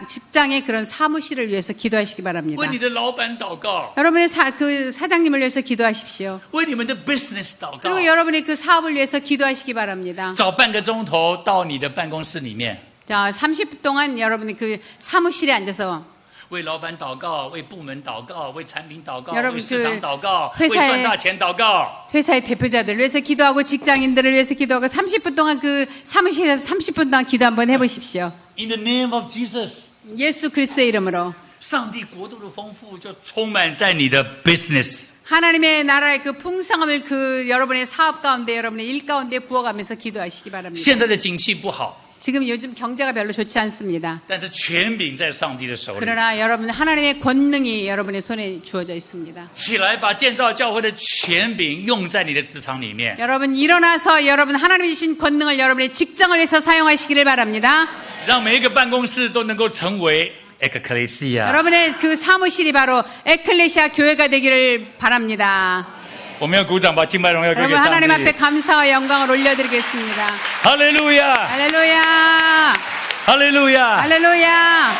직장의 그런 사무실을 위해서 기도하시기 바랍니다. 为你的老板祷告， 여러분의 사장님을 위해서 기도하십시오. 为你们的 business 祷告 그리고 ， 여러분의 그 사업을 위해서 기도하시기 바랍니다. 找半个钟头到你的办公室里面， 자, 30분 동안 여러분이 그 사무실에 앉아서 为老板祷告，为部门祷告，为产品祷告， 여러분 为市场祷告， 그 为赚大钱祷告。 회사의 대표자들을 위해서 기도하고 직장인들을 위해서 기도하고 30분 동안 그 사무실에서 30분 동안 기도 한번 해보십시오. In the name of Jesus， 예수 그리스도의 이름으로 上帝国度的丰富就充满在你的 business。 하나님의 나라의 그 풍성함을 그 여러분의 사업 가운데 여러분의 일 가운데 부어가면서 기도하시기 바랍니다. 现在的景气不好， 지금 요즘 경제가 별로 좋지 않습니다. 但是权柄在上帝的手里。 그러나 여러분 하나님의 권능이 여러분의 손에 주어져 있습니다. 起来，把建造教会的权柄用在你的职场里面， 여러분 일어나서 여러분 하나님이 주신 권능을 여러분의 직장을 위해서 사용하시기를 바랍니다. 让每一个办公室都能够成为 에클레시아。 여러분의 그 사무실이 바로 에클레시아 교회가 되기를 바랍니다. 我们要鼓掌，把敬拜荣耀归给 여러분 上 하나님 앞에 帝。 감사와 영광을 올려드리겠습니다. 哈利路亚， 할렐루야, 哈利路亚， 할렐루야.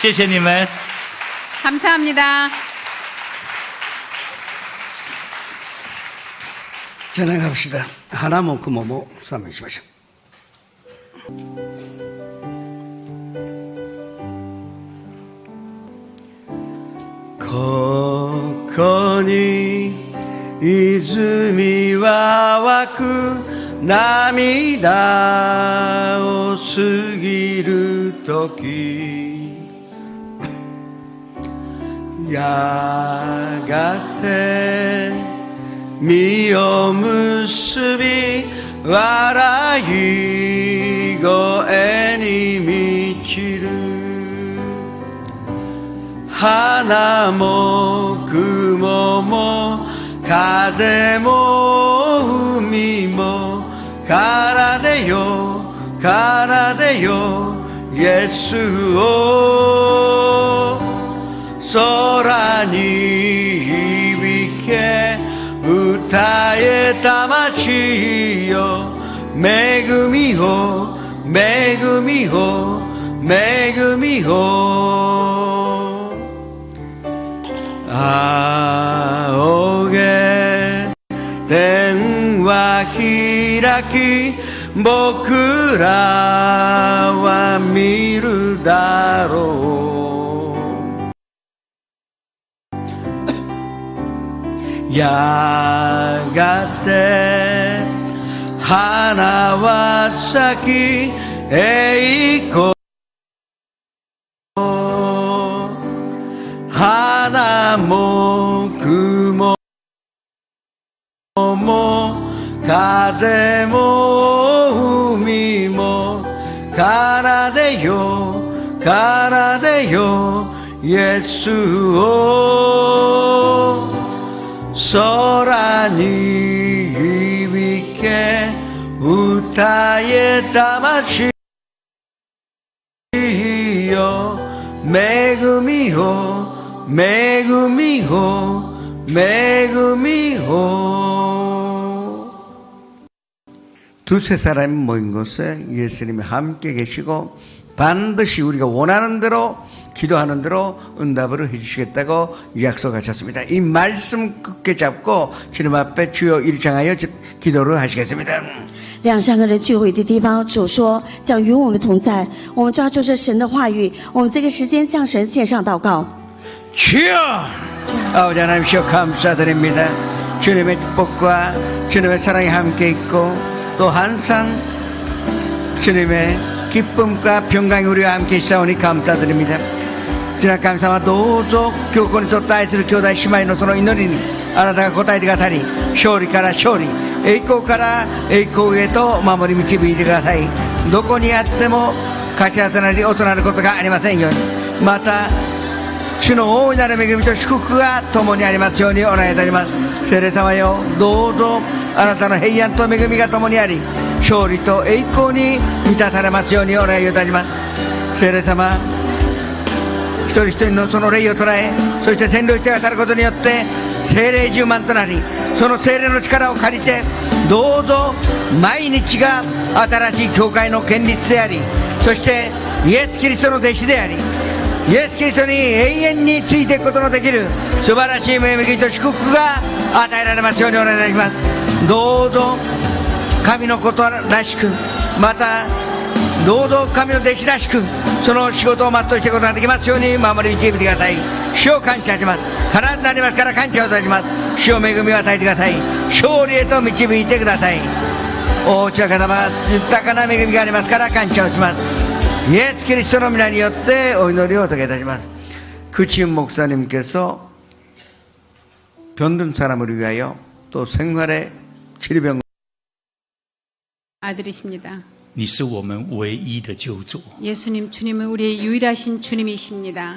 谢谢你们。 감사합니다. 전화갑시다. 하나 먹고 뭐뭐 삼으시마시오. 거거니 泉は湧く涙を過ぎるときやがて実を結び笑い声に満ちる花も雲も風も海も奏でよ奏でよイエスを空に響け歌え魂よ恵みを恵みを恵みを仰げ天は開き僕らは見るだろうやがて花は咲き栄光花も雲も風も海も奏でよ奏でよイエスを空に響け歌え魂よ恵みを恵みを恵みを 두세 사람이 모인 곳에 예수님이 함께 계시고 반드시 우리가 원하는 대로 기도하는 대로 응답을 해주시겠다고 약속하셨습니다. 이 말씀 굳게 잡고 주님 앞에 주여 이를 향하여 기도를 하시겠습니다. 两三个人聚会的地方，主说将与我们同在。我们抓住这神的话语，我们这个时间向神献上祷告。 주여 아버지 하나님시여 감사드립니다. 주님의 축복과 주님의 사랑이 함께 있고 또 항상 주님의 기쁨과 평강이 우리와 함께 있사오니 감사드립니다. 주님 감사와 도저 교권이 또 따이스를 교다의 시마이 노소로祈りに あなたが答えてくださり勝利から勝利栄光から栄光へと守り導いてください。どこにあっても頭となり音なることがありませんようにまた主の大いなる恵みと祝福が共にありますようにお願いいたします。聖霊様よどうぞあなたの平安と恵みが共にあり勝利と栄光に満たされますようにお願いいたします。聖霊様一人一人のその霊を捉えそして占領してくださることによって聖霊充満となりその聖霊の力を借りてどうぞ毎日が新しい教会の建立でありそしてイエス・キリストの弟子でありイエス・キリストに永遠についていくことのできる素晴らしい恵みと祝福が与えられますようにお願いいたします。どうぞ神のことらしくまたどうぞ神の弟子らしくその仕事を全うしていくことができますように守り導いてください。主を感謝します。必ずなりますから感謝をいたします。主を恵みを与えてください。勝利へと導いてください。お主は方は豊かな恵みがありますから感謝をします。イエス・キリストの皆によってお祈りをお届けいたします。크친 목사님께서 병든 사람을 위하여 또 생활의 치료병 아들이십니다. 你是我们唯一的救主。 예수님, 주님은 우리의 유일하신 주님이십니다.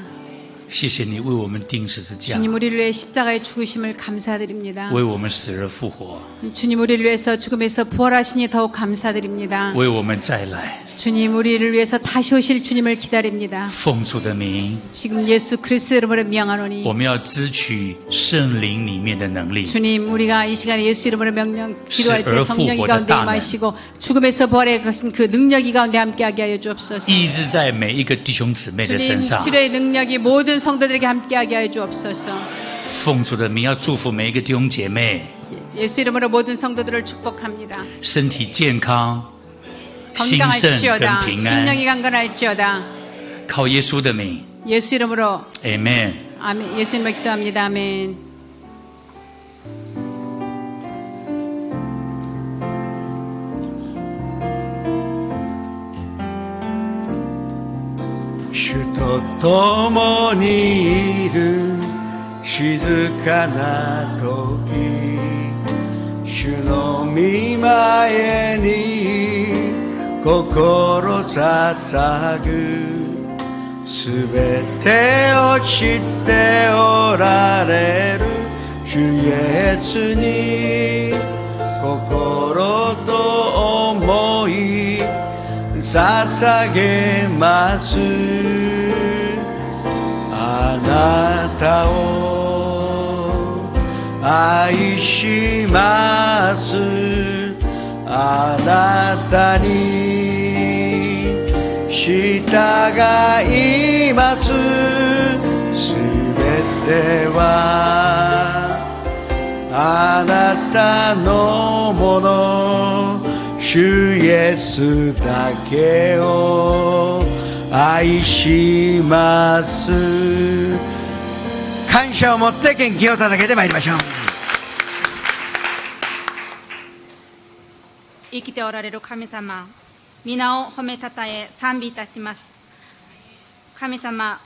谢谢你为我们钉十字架， 주님 우리를 위해 십자가에 죽으심을 감사드립니다. 为我们死而复活， 주님 우리를 위해서 죽음에서 부활하시니 더욱 감사드립니다. 为我们再来。 주님 우리를 위해서 다시 오실 주님을 기다립니다. 奉主的名， 지금 예수 그리스도 이름으로 명하노니 我们要支取圣灵里面的能力， 주님 우리가 이 시간에 예수 이름으로 명령 기도할 때 성령이复活的 가운데 大能 임하시고 죽음에서 부활해 가신 그 능력이 가운데 함께하게 하여 주옵소서. 医治在每一个弟兄姊妹的 주님 身上。 치료의 능력이 모든 성도들에게 함께하게 하여 주옵소서. 奉主的名，要祝福每一个弟兄姐妹， 예수 이름으로 모든 성도들을 축복합니다. 身体健康、兴盛跟 건강할지어다. 平安， 심령이 강건할지어다. 靠耶稣的名 예수 이름으로 ，Amen。 아멘. 예수 이름으로 기도합니다. 아멘. 주도共にいる静かな時主の御前に心捧ぐすべてを知っておられる主イエスに心と思い捧げますあなたを愛しますあなたに従いますすべてはあなたのもの主イエスだけを愛します感謝を持って元気を届けてまいりましょう生きておられる神様皆を褒めたたえ賛美いたします神様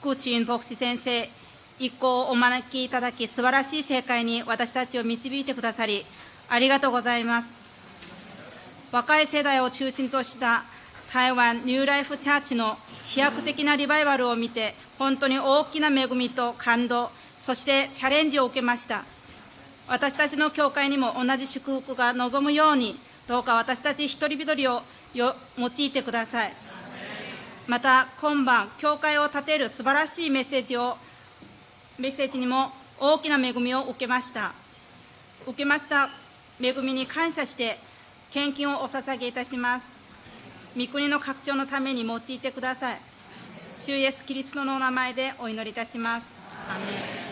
クチン牧師先生一行をお招きいただき素晴らしい世界に私たちを導いてくださりありがとうございます若い世代を中心とした台湾ニューライフチャーチの飛躍的なリバイバルを見て本当に大きな恵みと感動そしてチャレンジを受けました私たちの教会にも同じ祝福が望むようにどうか私たち一人一人を用いてくださいまた今晩教会を建てる素晴らしいメッセージにも大きな恵みを受けました恵みに感謝して献金をお捧げいたします御国の拡張のために用いてください主イエスキリストのお名前でお祈りいたしますアーメン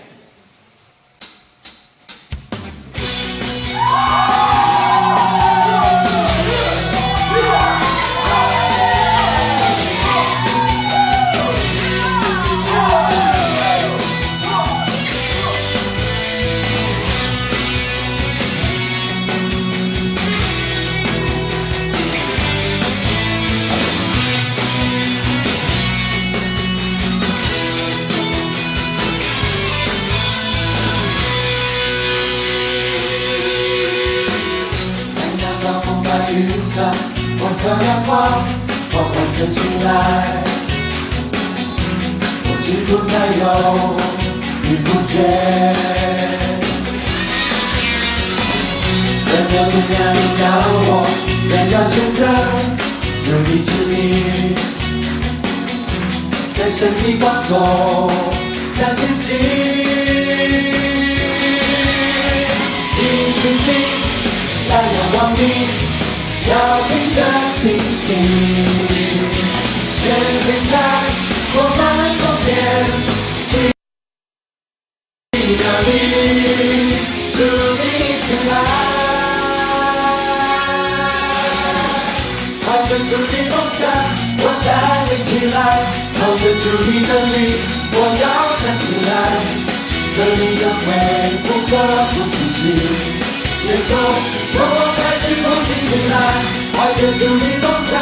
晚上阳光缓缓升起来，我心不再犹豫不决，人的力量引导我，人要选择这里之名，在神的光中向前行，继续信来仰望你。要凭着信心，生命在我们中间，奇妙里，主你赐来，靠着主你。主你的名，我要站起来，这里的恢复和不清醒，结构从我开始复兴起来，怀着主的梦想，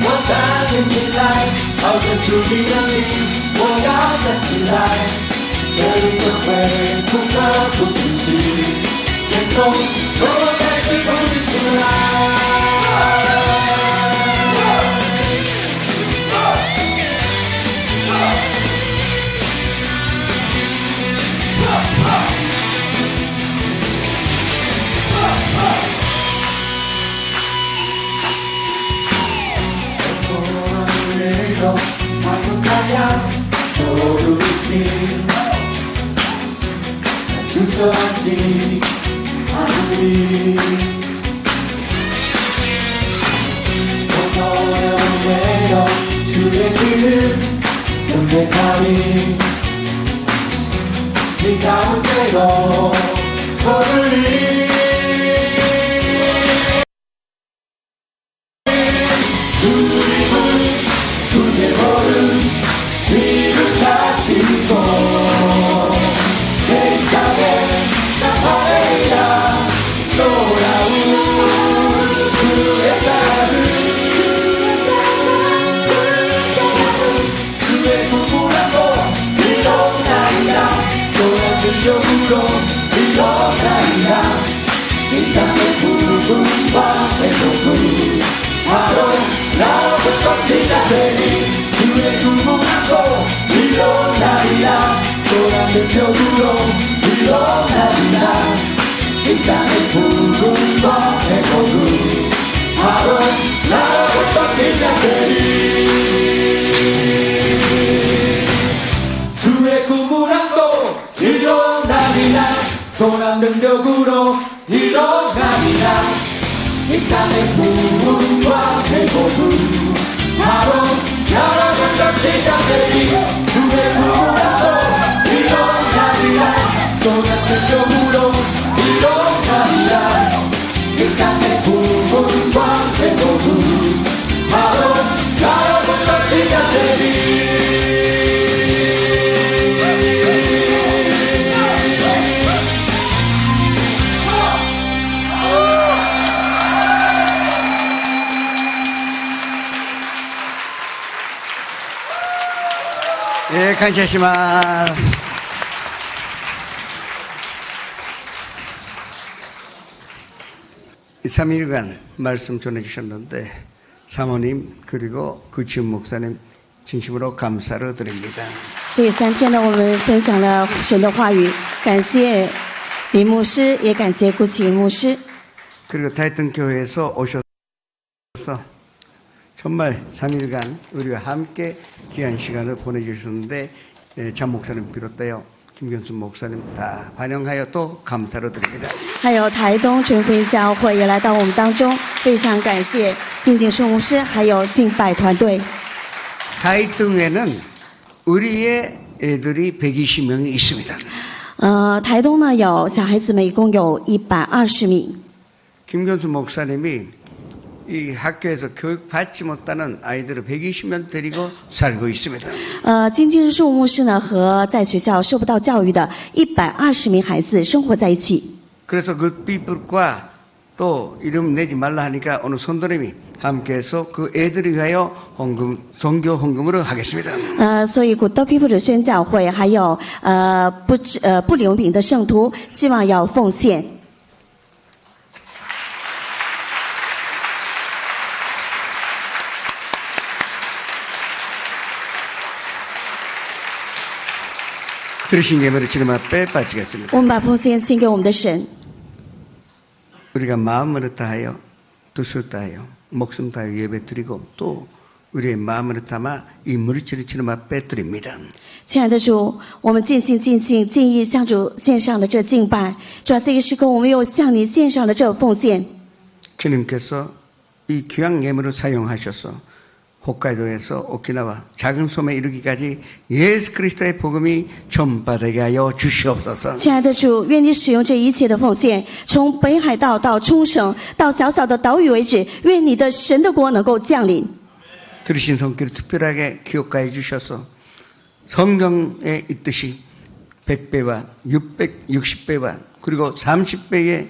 我站立起来，靠着主的能力，我要站起来，这里的恢复和不清醒，结构从我开始复兴起来。投入心，出走安静，阿里，我有没有主耶稣，圣别卡里，你敢不给我我的力？主的门，不给我的。소란 능력으로 일어나리라 이 땅의 부흥과 회복은 바로 여러분과 시작되리 주의 부흥도 일어나리라 소란 능력으로 일어나리라 이 땅의 부흥과 회복은 바로 여러분과 시작되리 예, 감사합니다. 이 3일간 말씀 전해주셨는데 사모님 그리고 구치훈 목사님 진심으로 감사를 드립니다. 这3天呢，我们分享了神的话语，感谢林牧师，也感谢顾启牧师。 그리고 타이튼 교회에서 오셔서 정말 3일간 우리와 함께 귀한 시간을 보내주셨는데 장 목사님 비롯하여 김경순 목사님 다 환영하여 또 감사를 드립니다. 还有台东全福音教会也来到我们当中，非常感谢静静树牧师还有敬拜团队。 타이등에는 우리의 애들이 120명이 있습니다. 台东呢有小孩子们一共有120名。 김경수 목사님이 이 학교에서 교육받지 못하는 아이들을 120명 데리고 살고 있습니다. 金静树牧师呢和在学校受不到教育的120名孩子生活在一起。 그래서 그 피플과 또 이름 내지 말라 하니까 어느 선도님이 함께해서 그 애들을 위하여 헌금, 종교 헌금으로 하겠습니다. 所以Good People 宣教会还有不留名的圣徒，希望要奉献。 들으신 예배를 주님 앞에 바치겠습니다. 我们把奉献献给我们的神。 우리가 마음으로 다하여 뜻으로 다하여 목숨 다하여 예배 드리고 또 우리의 마음으로 담아 이 물질을 주님 앞에 드립니다. 亲爱的主，我们尽心尽性尽意向主献上了这敬拜，主要这个时刻我们又向你献上了这奉献。 주님께서 이 귀한 예물을 사용하셔서 홋카이도에서 오키나와 작은 섬에 이르기까지 예수 그리스도의 복음이 전파되게 하여 주시옵소서. 亲爱的主，愿你使用这一切的奉献，从北海道到冲绳，到小小的岛屿为止，愿你的神的国能够降临。 들으신 손길을 특별하게 기억하여 주셔서 성경에 있듯이 100배와 660배와 그리고 30배의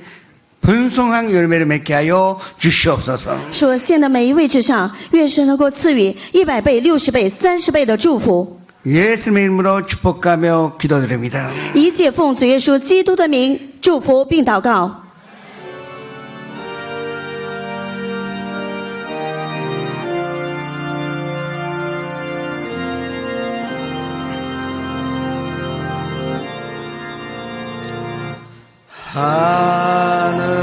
번성한 열매를 맺게 하여 주시옵소서. 说现在每一位之上，愿神能够赐予100倍、60倍、30倍的祝福。 예수님의 이름으로 축복하며 기도드립니다. 一切奉主耶稣基督的名祝福并祷告。 하늘에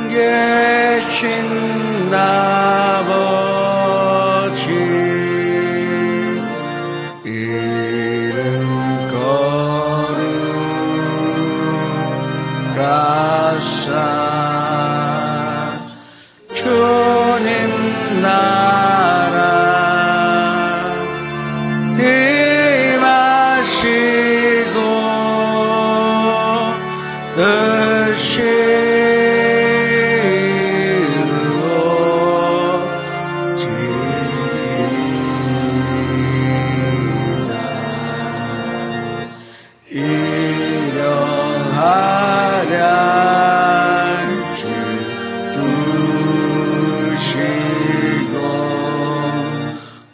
계신 아버지 이름 거룩하사 주님 나라 임하시고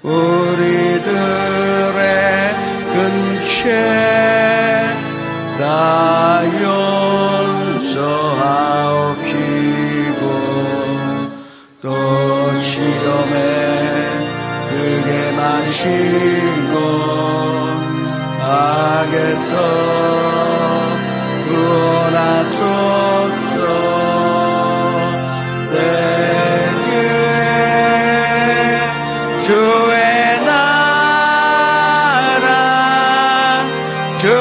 우리들의 근처에 다 용서하옵시고 또 시험에 들게 마시고 악에서 구원하소서. 주의 나라 주의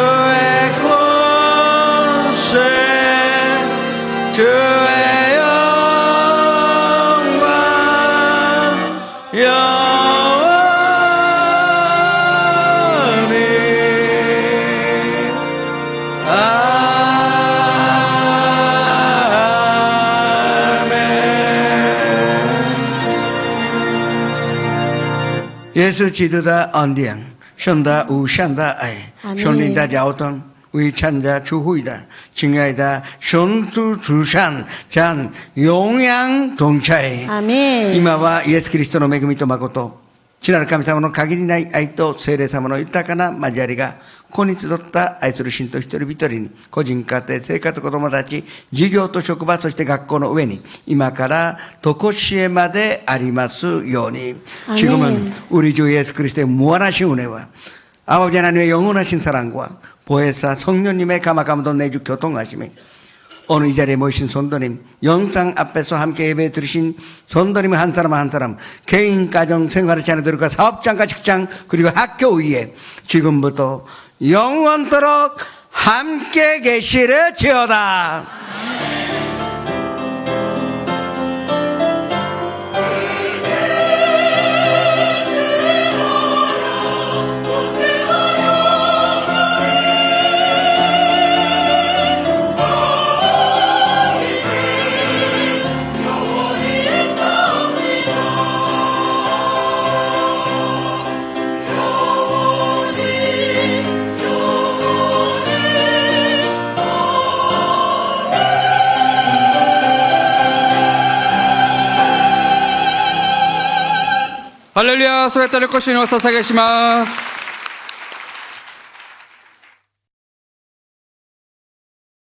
권세 주의 영광 영원히耶稣基督的恩典，神的无限的爱，神灵的交通，为参加聚会的亲爱的圣徒主上将永遠同在。阿門。今はイエス・キリストの恵みと誠、父なる神様の限りない愛と聖霊様の豊かな交わりが、ここに集った愛する信徒一人一人に、個人家庭、生活、子供たち、事業と職場、そして学校の上に、今から常しえまでありますように。 지금은 우리 주 예수 그리스도의 무한하신 은혜와 아버지 하나님의 영원하신 사랑과 보혜사 성령님의 감화감도 내주 교통하심이 오늘 이 자리에 모이신 성도님, 영상 앞에서 함께 예배 드리신 성도님 한 사람 한 사람, 개인, 가정, 생활의 자녀들과 사업장과 직장, 그리고 학교 위에 지금부터 영원토록 함께 계시려지어다. 할렐루야, それとりこしの捧げします。